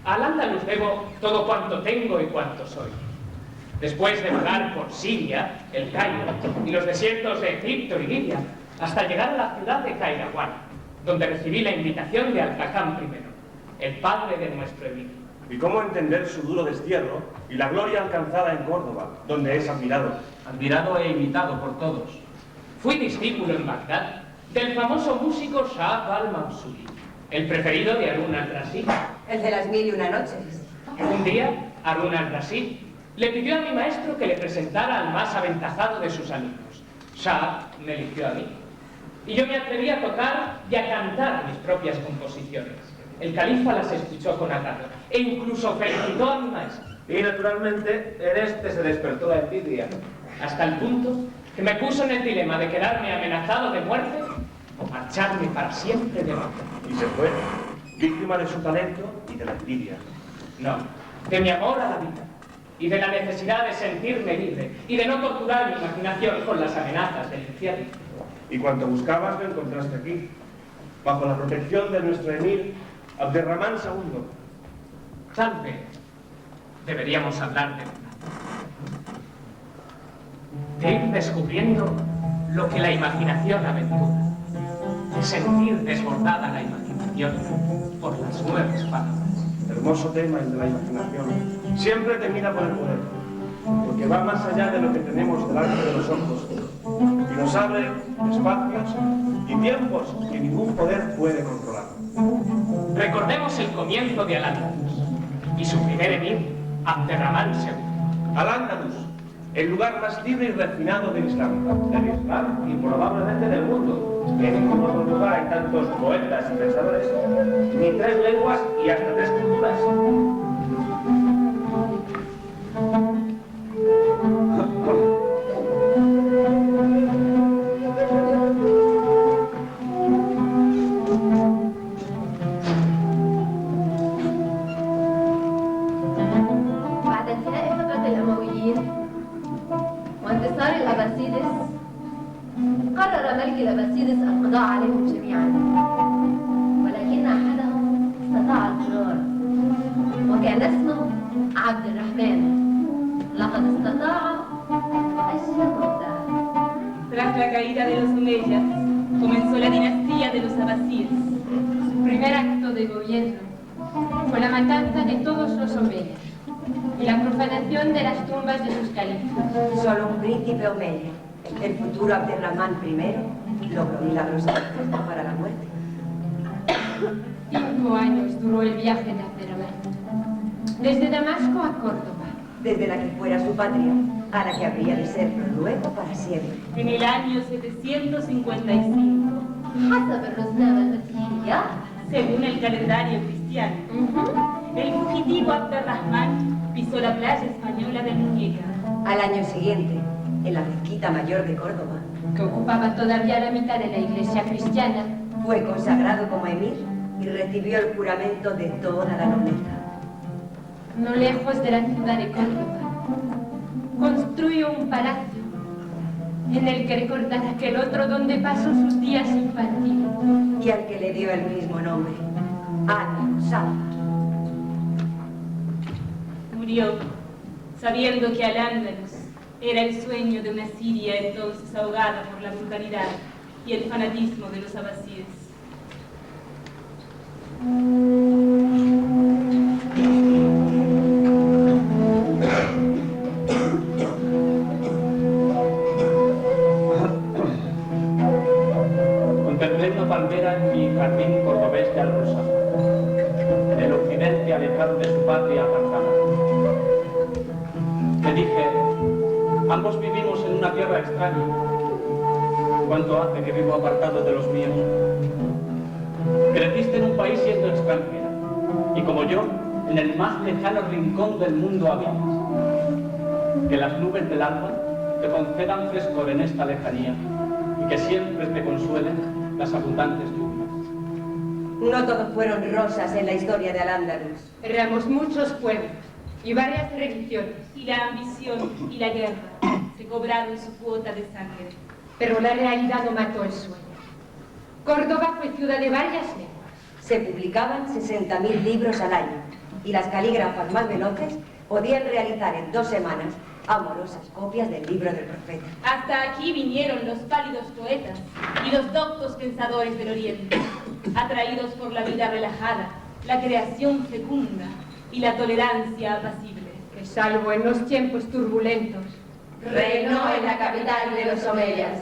Al Andalus debo todo cuanto tengo y cuanto soy. Después de vagar por Siria, el Cairo y los desiertos de Egipto y Libia, hasta llegar a la ciudad de Kairawan, donde recibí la invitación de Al-Hakam I, el padre de nuestro emir. ¿Y cómo entender su duro destierro y la gloria alcanzada en Córdoba, donde es admirado? Admirado e imitado por todos. Fui discípulo en Bagdad del famoso músico Shahab al-Mansuri, el preferido de Harun al-Rashid. El de las 1001 noches. Un día, Harun al-Rashid, le pidió a mi maestro que le presentara al más aventajado de sus alumnos. Shah me eligió a mí. Y yo me atreví a tocar y a cantar mis propias composiciones. El califa las escuchó con agrado e incluso felicitó a mi maestro. Y naturalmente en este se despertó la envidia. Hasta el punto que me puso en el dilema de quedarme amenazado de muerte o marcharme para siempre de Bagdad. Y se fue, víctima de su talento y de la envidia. No, de mi amor a la vida y de la necesidad de sentirme libre y de no torturar mi imaginación con las amenazas del infierno. Y cuanto buscabas lo encontraste aquí, bajo la protección de nuestro emir Abderramán II. Tal vez deberíamos hablar de verdad. De ir descubriendo lo que la imaginación aventura. De sentir desbordada la imaginación por las nuevas palabras. Hermoso tema el de la imaginación. Siempre temida por el poder, porque va más allá de lo que tenemos delante de los ojos y nos abre espacios y tiempos que ningún poder puede controlar. Recordemos el comienzo de Al-Ándalus y su primer emir, Abderramán II. Al-Ándalus, el lugar más libre y refinado del Islam. Del Islam y probablemente del mundo. En ningún otro lugar hay tantos poetas y pensadores, ni 3 lenguas y hasta 3 culturas. بعد انتهاء فترة الأمويين وانتصار الأباسيدس قرر ملك الأباسيدس القضاء عليهم جميعا، ولكن أحدهم استطاع الفرار وكان اسمه عبد الرحمن. لقد استطاع أن يؤشر موته. Tras la caída de los omeyas, comenzó la dinastía de los abasíes. Su primer acto de gobierno fue la matanza de todos los omeyas y la profanación de las tumbas de sus califas. Solo un príncipe omeya, el futuro Abderramán I, logró milagrosamente para la muerte. 5 años duró el viaje de Abderramán, desde Damasco a Córdoba. Desde la que fuera su patria, a la que habría de serlo luego para siempre. En el año 755, حسب الرزنامة المسيحية según el calendario cristiano, el fugitivo Abderrahmán pisó la playa española de Muñeca. Al año siguiente, en la mezquita mayor de Córdoba, que ocupaba todavía la mitad de la iglesia cristiana, fue consagrado como emir y recibió el juramento de toda la nobleza. No lejos de la ciudad de Córdoba, construyó un palacio en el que recordar aquel otro donde pasó sus días infantiles. Y al que le dio el mismo nombre, Al-Muzaffar. Murió sabiendo que Al-Ándalus era el sueño de una Siria entonces ahogada por la brutalidad y el fanatismo de los abasíes. Contemplé una palmera en mi jardín cordobés de Al-Muzaffar, en el occidente alejado de su patria apartada. Te dije, ambos vivimos en una tierra extraña. ¿Cuánto hace que vivo apartado de los míos? Creciste en un país siendo extranjera, y como yo, en el más lejano rincón del mundo habitas. Que las nubes del alba te concedan frescor en esta lejanía, y que siempre te consuelen las abundantes lluvias. No todos fueron rosas en la historia de Al-Ándalus. Éramos muchos pueblos y varias religiones. Y la ambición y la guerra se cobraron su cuota de sangre. Pero la realidad no mató el sueño. Córdoba fue ciudad de varias lenguas. Se publicaban 60.000 libros al año y las calígrafas más veloces podían realizar en 2 semanas amorosas copias del libro del profeta. Hasta aquí vinieron los pálidos poetas y los doctos pensadores del Oriente, atraídos por la vida relajada, la creación fecunda y la tolerancia apacible. Que salvo en los tiempos turbulentos, reinó en la capital de los omeyas.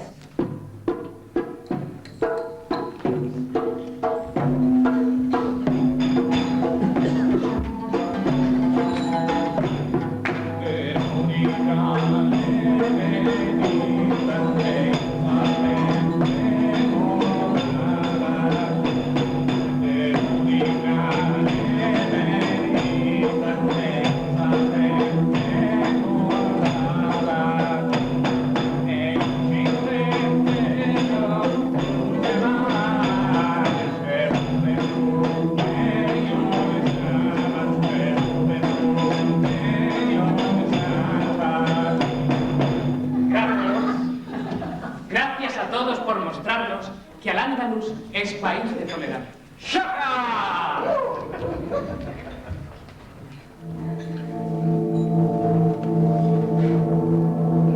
todos por mostrarnos que Al-Ándalus es país de tolerancia. ¡Shaka!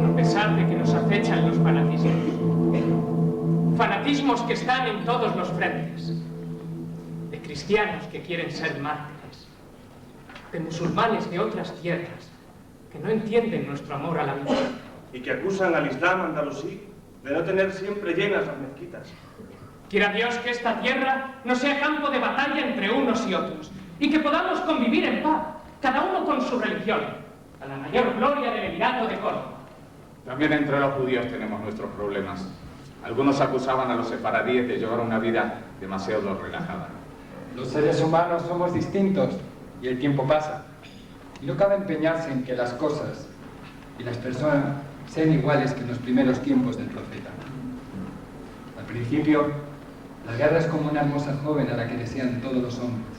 A pesar de que nos acechan los fanatismos que están en todos los frentes, de cristianos que quieren ser mártires, de musulmanes de otras tierras que no entienden nuestro amor a la vida. Y que acusan al Islam andalusí de no tener siempre llenas las mezquitas. Quiera Dios que esta tierra no sea campo de batalla entre unos y otros, y que podamos convivir en paz, cada uno con su religión, a la mayor gloria del Emirato de Córdoba. También entre los judíos tenemos nuestros problemas. Algunos acusaban a los sefaradíes de llevar una vida demasiado relajada. Los seres humanos somos distintos y el tiempo pasa. Y no cabe empeñarse en que las cosas y las personas sean iguales que en los primeros tiempos del profeta. Al principio, la guerra es como una hermosa joven a la que desean todos los hombres.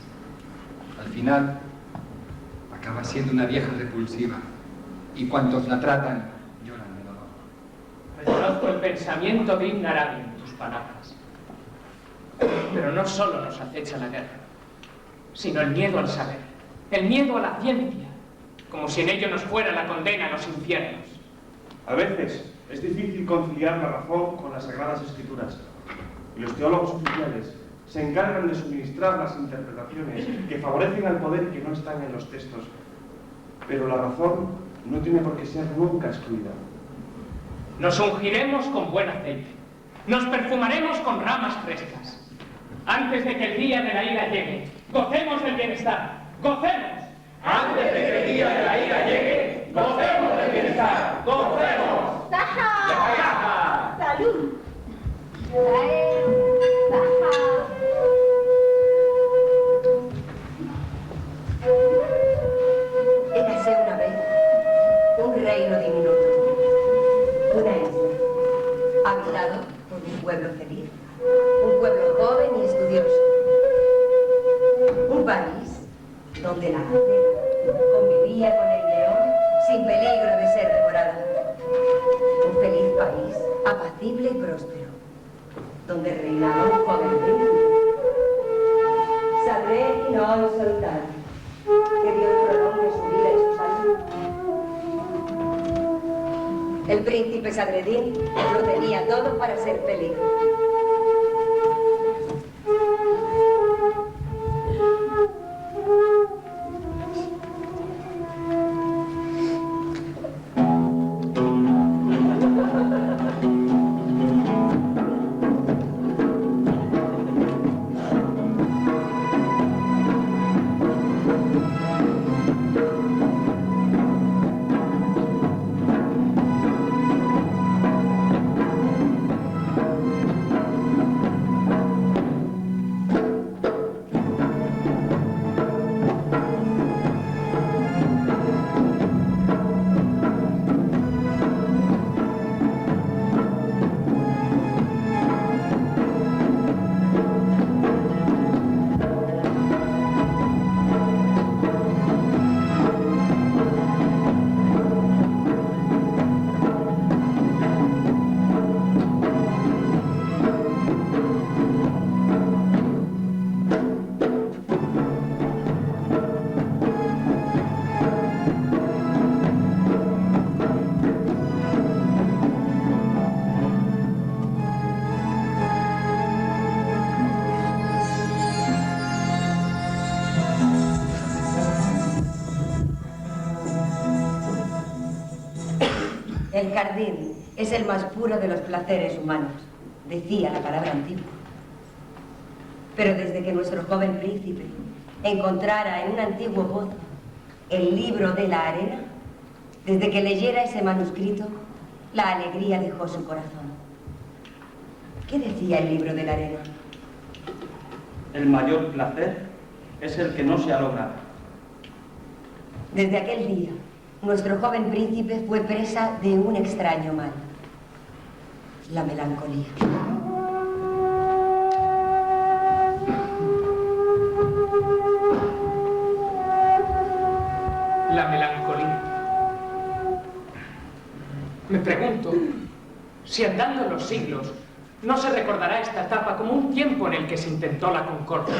Al final, acaba siendo una vieja repulsiva y cuantos la tratan lloran de dolor. Reconozco el pensamiento de Ibn Arabi en tus palabras. Pero no solo nos acecha la guerra, sino el miedo al saber, el miedo a la ciencia, como si en ello nos fuera la condena a los infiernos. A veces es difícil conciliar la razón con las Sagradas Escrituras, y los teólogos oficiales se encargan de suministrar las interpretaciones que favorecen al poder que no están en los textos. Pero la razón no tiene por qué ser nunca excluida. Nos ungiremos con buen aceite, nos perfumaremos con ramas frescas. Antes de que el día de la ira llegue, gocemos del bienestar, gocemos. Antes de que el día de la ira llegue, gocemos del bienestar, gocemos. ¡Saja! ¡Salud! Érase una vez un reino diminuto, una isla, habitado por un pueblo feliz, un pueblo joven y estudioso, un país donde la gacela convivía con el león sin peligro de ser devorada, un feliz país apacible y próspero, donde reinaba un joven príncipe, Sadreddin al-Sultán, que Dios prolongue su vida y su salud. El príncipe Sadreddin lo tenía todo para ser feliz. El jardín es el más puro de los placeres humanos, decía la palabra antigua. Pero desde que nuestro joven príncipe encontrara en un antiguo pozo el libro de la arena, desde que leyera ese manuscrito, la alegría dejó su corazón. ¿Qué decía el libro de la arena? El mayor placer es el que no se ha logrado. Desde aquel día, nuestro joven príncipe fue presa de un extraño mal, la melancolía. La melancolía. Me pregunto si andando los siglos no se recordará esta etapa como un tiempo en el que se intentó la concordia.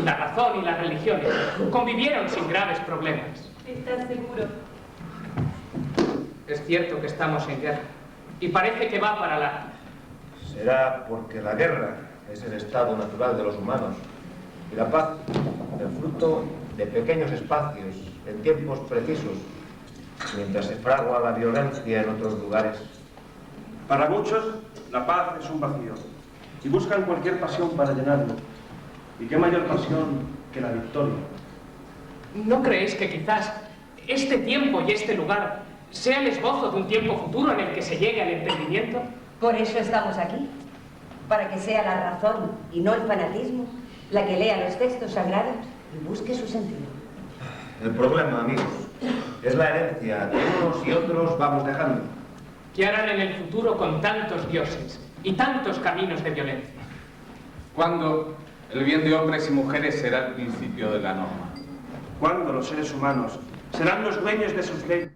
La razón y las religiones convivieron sin graves problemas. ¿Estás seguro? Es cierto que estamos en guerra, y parece que va para largo. Será porque la guerra es el estado natural de los humanos, y la paz el fruto de pequeños espacios en tiempos precisos, mientras se fragua la violencia en otros lugares. Para muchos, la paz es un vacío, y buscan cualquier pasión para llenarlo. ¿Y qué mayor pasión que la victoria? ¿No creéis que quizás este tiempo y este lugar sea el esbozo de un tiempo futuro en el que se llegue al entendimiento? Por eso estamos aquí, para que sea la razón y no el fanatismo la que lea los textos sagrados y busque su sentido. El problema, amigos, es la herencia que unos y otros vamos dejando. ¿Qué harán en el futuro con tantos dioses y tantos caminos de violencia? ¿Cuándo el bien de hombres y mujeres será el principio de la norma? ¿Cuándo los seres humanos serán los dueños de sus leyes?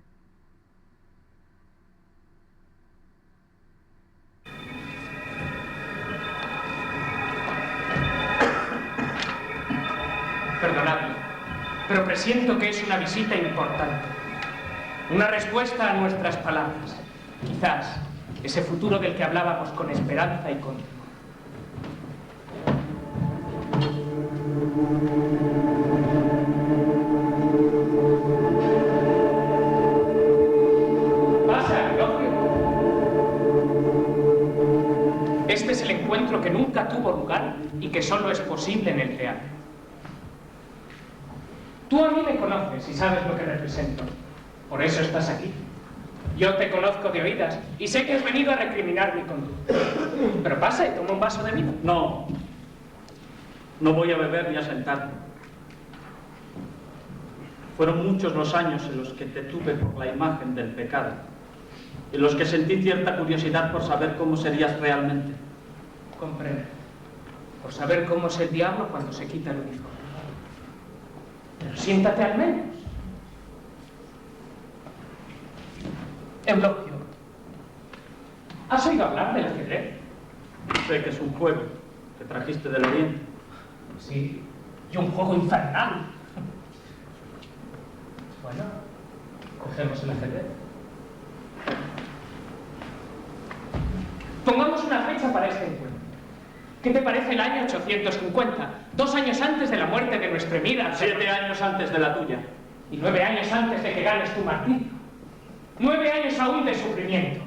Perdonadme, pero presiento que es una visita importante. Una respuesta a nuestras palabras. Quizás ese futuro del que hablábamos con esperanza y con temor. Pasa, Eulogio. Este es el encuentro que nunca tuvo lugar y que solo es posible en el teatro. Tú a mí me conoces y sabes lo que represento. Por eso estás aquí. Yo te conozco de oídas y sé que has venido a recriminar mi conducta. Pero pasa y toma un vaso de vino. No. No voy a beber ni a sentarme. Fueron muchos los años en los que te tuve por la imagen del pecado, en los que sentí cierta curiosidad por saber cómo serías realmente. Comprendo. Por saber cómo es el diablo cuando se quita el uniforme. Pero siéntate al menos. Eulogio, ¿has oído hablar del ajedrez? Sé que es un juego que trajiste del Oriente. Sí, y un juego infernal. Bueno, cogemos el ajedrez. Pongamos una fecha para este encuentro. ¿Qué te parece el año 850? 2 años antes de la muerte de nuestro emir. 7 años antes de la tuya. Y 9 años antes de que ganes tu martirio. 9 años aún de sufrimiento,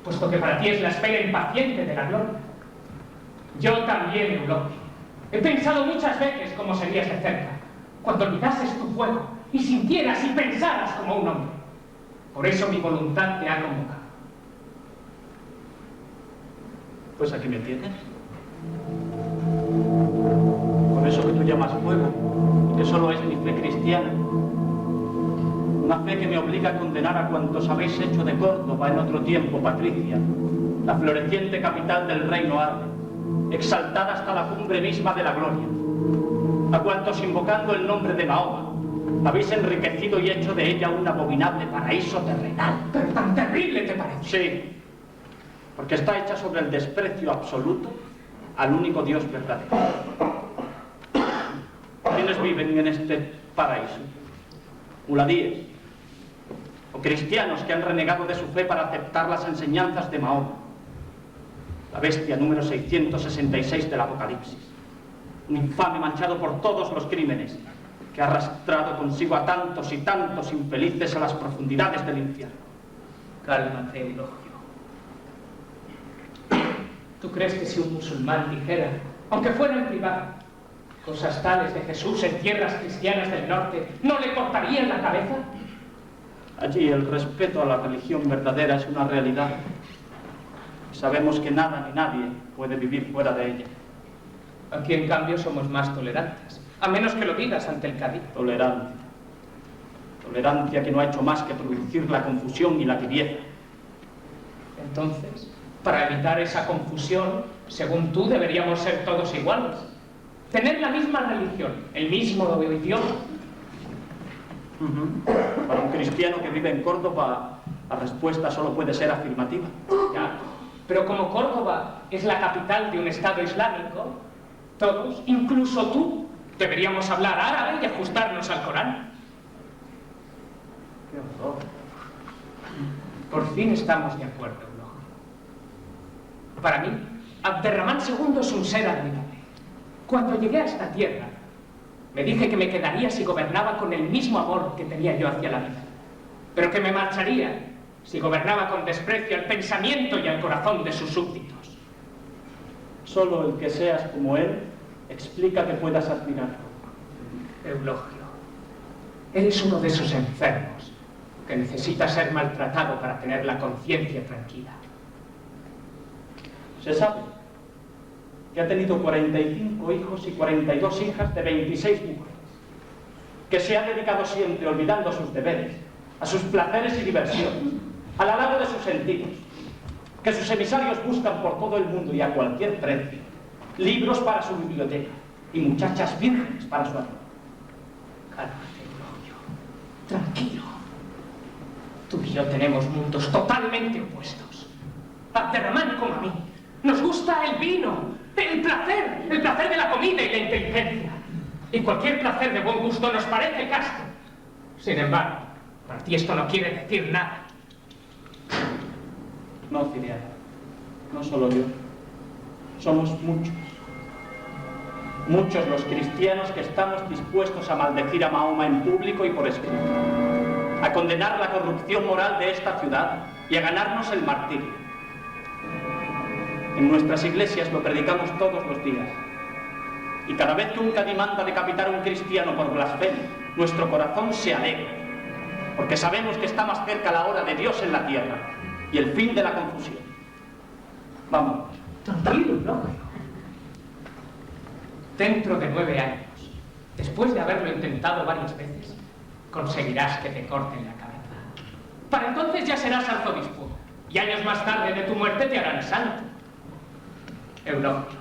puesto que para ti es la espera impaciente de la gloria. Yo también, Eulogio. He pensado muchas veces cómo serías de cerca, cuando olvidases tu fuego y sintieras y pensaras como un hombre. Por eso mi voluntad te ha convocado. Pues aquí me tienes. Con eso que tú llamas fuego, y que solo es mi fe cristiana. Una fe que me obliga a condenar a cuantos habéis hecho de Córdoba en otro tiempo, Patricia, la floreciente capital del reino árabe, exaltada hasta la cumbre misma de la gloria. A cuantos invocando el nombre de Mahoma, habéis enriquecido y hecho de ella un abominable paraíso terrenal. ¿Pero tan terrible te parece? Sí, porque está hecha sobre el desprecio absoluto al único Dios verdadero. ¿Quiénes viven en este paraíso? Muladíes o cristianos que han renegado de su fe para aceptar las enseñanzas de Mahoma, la bestia número 666 del Apocalipsis, un infame manchado por todos los crímenes que ha arrastrado consigo a tantos y tantos infelices a las profundidades del infierno. Cálmate, Eulogio. ¿Tú crees que si un musulmán dijera, aunque fuera en privado, cosas tales de Jesús en tierras cristianas del norte, no le cortarían la cabeza? Allí el respeto a la religión verdadera es una realidad. Sabemos que nada ni nadie puede vivir fuera de ella. Aquí, en cambio, somos más tolerantes, a menos que lo digas ante el Cádiz. Tolerancia. Tolerancia que no ha hecho más que producir la confusión y la tibieza. Entonces, para evitar esa confusión, según tú, deberíamos ser todos iguales. Tener la misma religión, el mismo idioma. Para un cristiano que vive en Córdoba, la respuesta solo puede ser afirmativa. Ya, Pero como Córdoba es la capital de un Estado islámico, todos, incluso tú, deberíamos hablar árabe y ajustarnos al Corán. ¡Qué horror! Por fin estamos de acuerdo, ¿no? Para mí, Abderramán II es un ser admirable. Cuando llegué a esta tierra, me dije que me quedaría si gobernaba con el mismo amor que tenía yo hacia la vida, pero que me marcharía si gobernaba con desprecio al pensamiento y al corazón de sus súbditos. Solo el que seas como él explica que puedas admirarlo. Eulogio, eres uno de esos enfermos que necesita ser maltratado para tener la conciencia tranquila. Se sabe que ha tenido 45 hijos y 42 hijas de 26 mujeres, que se ha dedicado siempre olvidando sus deberes, a sus placeres y diversiones, al halago de sus sentidos, que sus emisarios buscan por todo el mundo y a cualquier precio libros para su biblioteca y muchachas vírgenes para su amor. Cálmate, Eulogio. Tranquilo. Tú y yo tenemos mundos totalmente opuestos. Abderramán como a mí. Nos gusta el vino, el placer de la comida y la inteligencia. Y cualquier placer de buen gusto nos parece casto. Sin embargo, para ti esto no quiere decir nada. No, Ciriano, no solo yo. Somos muchos. Muchos los cristianos que estamos dispuestos a maldecir a Mahoma en público y por escrito, a condenar la corrupción moral de esta ciudad y a ganarnos el martirio. En nuestras iglesias lo predicamos todos los días. Y cada vez que un cadí manda decapitar a un cristiano por blasfemia, nuestro corazón se alegra, porque sabemos que está más cerca la hora de Dios en la tierra y el fin de la confusión. Vamos. Tranquilo, Eulogio. Dentro de 9 años, después de haberlo intentado varias veces, conseguirás que te corten la cabeza. Para entonces ya serás arzobispo, y años más tarde de tu muerte te harán santo. Eulogio,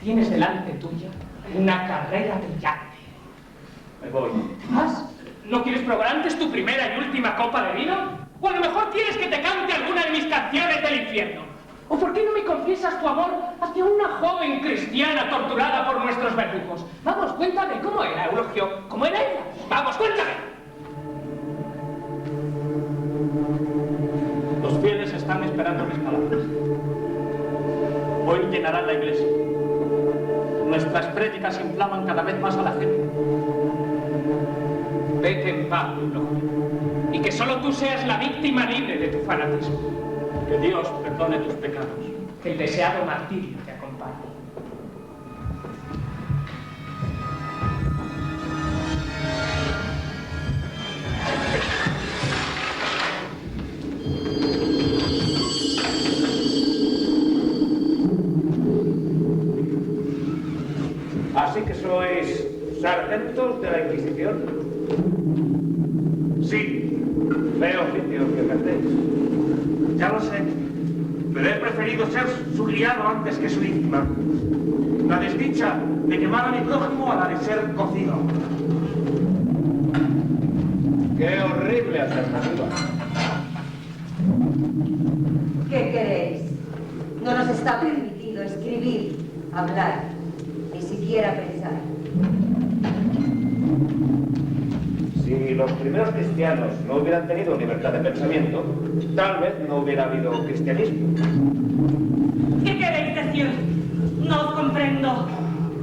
tienes delante tuya una carrera brillante. Me voy. ¿Más? ¿No quieres probar antes tu primera y última copa de vino? ¿O a lo mejor quieres que te cante alguna de mis canciones del infierno? ¿O por qué no me confiesas tu amor hacia una joven cristiana torturada por nuestros verdugos? Vamos, cuéntame, ¿cómo era, Eulogio? ¿Cómo era ella? Vamos, cuéntame. Los fieles están esperando mis palabras. Hoy llenarán la iglesia. Nuestras prédicas inflaman cada vez más a la gente. Vete en paz, Eulogio, y que solo tú seas la víctima libre de tu fanatismo. Que Dios perdone tus pecados. Que el deseado martirio te acompañe. Así que sois sargentos de la Inquisición. Sí, veo oficios que ejercéis. Ya lo sé, pero he preferido ser su criado antes que su víctima. La desdicha de quemar a mi prójimo a la de ser cocido. ¡Qué horrible alternativa! ¿Qué queréis? No nos está permitido escribir, hablar, ni siquiera pensar. Si los primeros cristianos no hubieran tenido libertad de pensamiento, tal vez no hubiera habido cristianismo. ¿Qué queréis decir? No os comprendo.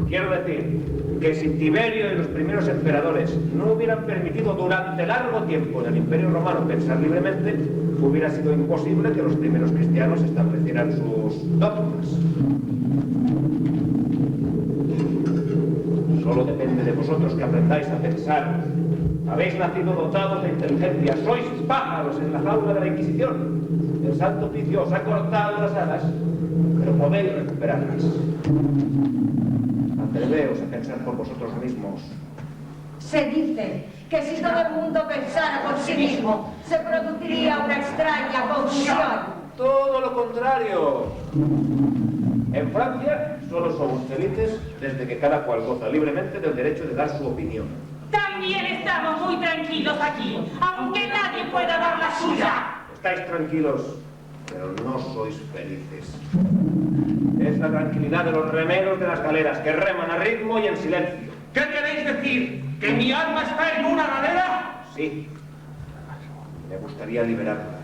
Quiero decir que si Tiberio y los primeros emperadores no hubieran permitido durante largo tiempo en el Imperio Romano pensar libremente, hubiera sido imposible que los primeros cristianos establecieran sus dogmas. Solo depende de vosotros que aprendáis a pensar. Habéis nacido dotados de inteligencia, sois pájaros en la jaula de la Inquisición. El Santo Oficio os ha cortado las alas, pero podéis recuperarlas. Atreveos a pensar por vosotros mismos. Se dice que si todo el mundo pensara por sí mismo, se produciría una extraña confusión. Todo lo contrario. En Francia solo somos felices desde que cada cual goza libremente del derecho de dar su opinión. También estamos muy tranquilos aquí, aunque nadie pueda dar la suya. Estáis tranquilos pero no sois felices. Es la tranquilidad de los remeros de las galeras, que reman a ritmo y en silencio. ¿Qué queréis decir? ¿Que mi alma está en una galera? Sí. Me gustaría liberarla.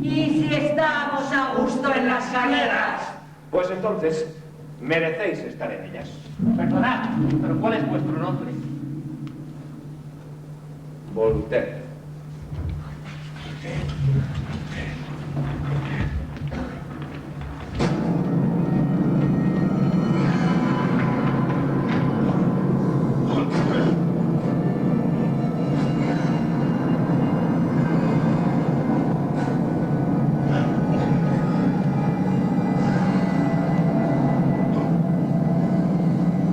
¿Y si estamos a gusto en las galeras? Pues entonces, merecéis estar en ellas. Perdonad, pero ¿cuál es vuestro nombre? Voltaire.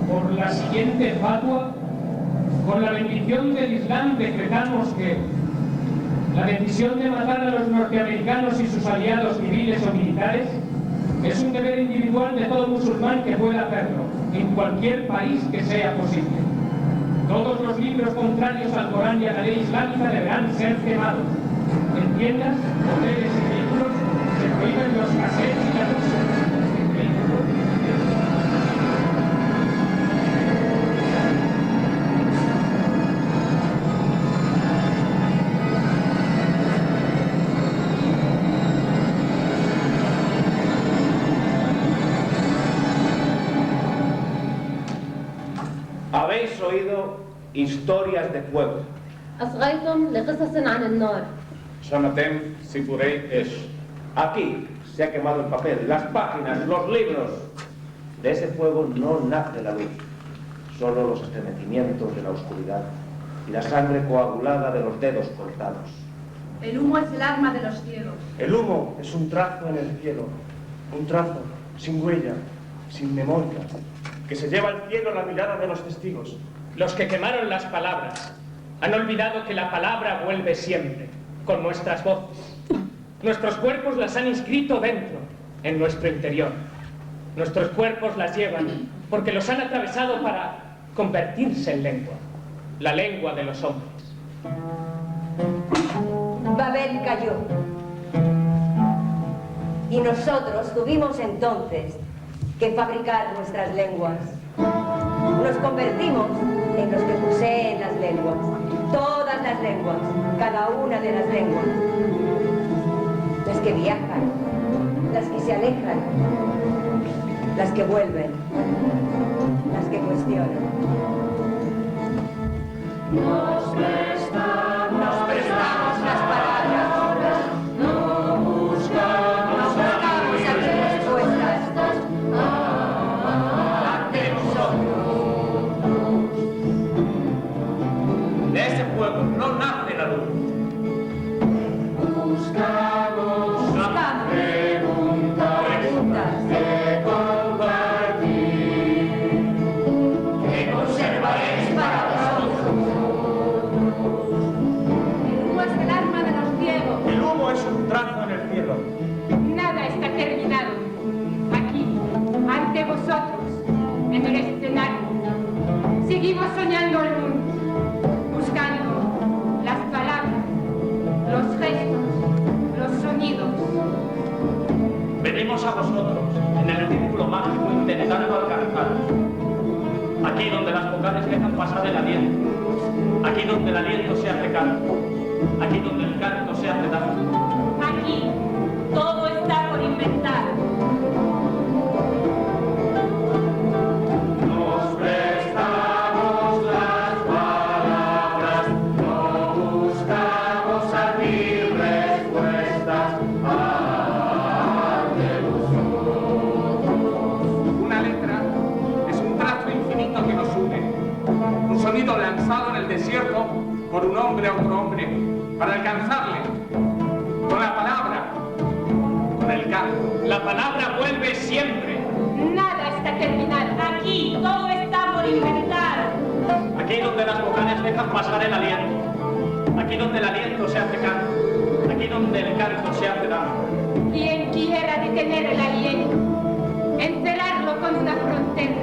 Por la siguiente fatua, con la bendición del Islam, decretamos que la decisión de matar a los norteamericanos y sus aliados civiles o militares es un deber individual de todo musulmán que pueda hacerlo, en cualquier país que sea posible. Todos los libros contrarios al Corán y a la ley islámica deberán ser quemados. En tiendas, hoteles y vehículos se prohíben los cassettes y la música. Habéis oído historias de fuego. أصغيتم لقصص عن النار. Shamatem Sifurei Esh. Aquí se ha quemado el papel, las páginas, los libros. De ese fuego no nace la luz, solo los estremecimientos de la oscuridad y la sangre coagulada de los dedos cortados. El humo es el arma de los ciegos. El humo es un trazo en el cielo, un trazo sin huella, sin memoria, que se lleva al cielo la mirada de los testigos. Los que quemaron las palabras han olvidado que la palabra vuelve siempre, con nuestras voces. Nuestros cuerpos las han inscrito dentro, en nuestro interior. Nuestros cuerpos las llevan porque los han atravesado para convertirse en lengua, la lengua de los hombres. Babel cayó. Y nosotros tuvimos entonces que fabricar nuestras lenguas. Nos convertimos en los que poseen las lenguas. Todas las lenguas, cada una de las lenguas. Las que viajan, las que se alejan, las que vuelven, las que cuestionan. Nos prestamos las palabras, no buscamos aquí respuestas ante nosotros. De ese fuego no nace la luz. Buscamos preguntas que compartir, que conservaréis para vosotros. El humo es el arma de los ciegos. El humo es un trazo en el cielo. Nada está terminado. Aquí, ante vosotros, en el escenario, seguimos soñando el mundo, buscando las palabras, los gestos, los sonidos. Venimos a vosotros en el círculo mágico intentando alcanzaros. Aquí donde las vocales dejan pasar el aliento. Aquí donde el aliento se hace canto. Aquí donde el canto se hace danza. Aquí todo está por inventar. Nos prestamos las palabras, no buscamos aquí respuestas ante vosotros. Una letra es un trazo infinito que nos une. Un sonido lanzado en el desierto por un hombre a otro hombre para alcanzarle. Con la palabra, con el canto. La palabra vuelve siempre. Nada está terminado. Aquí todo está por inventar. Aquí donde las vocales dejan pasar el aliento. Aquí donde el aliento se hace canto. Aquí donde el canto se hace danza. Quien quiera detener el aliento, encerrarlo con una frontera,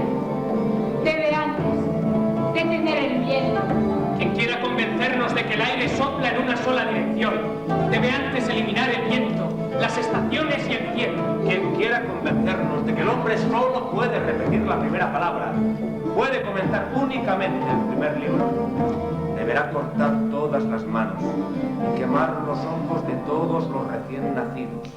debe antes detener el viento. Quien quiera convencernos de que el aire sopla en una sola dirección, debe antes eliminar el viento, las estaciones y el cielo. Quien quiera convencernos de que el hombre solo puede repetir la primera palabra, puede comenzar únicamente el primer libro, deberá cortar todas las manos y quemar los ojos de todos los recién nacidos.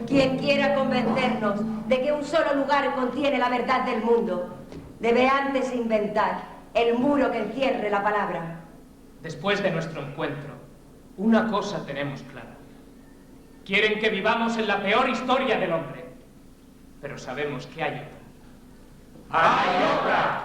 Quien quiera convencernos de que un solo lugar contiene la verdad del mundo, debe antes inventar el muro que encierre la palabra. Después de nuestro encuentro, una cosa tenemos clara. Quieren que vivamos en la peor historia del hombre, pero sabemos que hay otra. ¡Hay otra!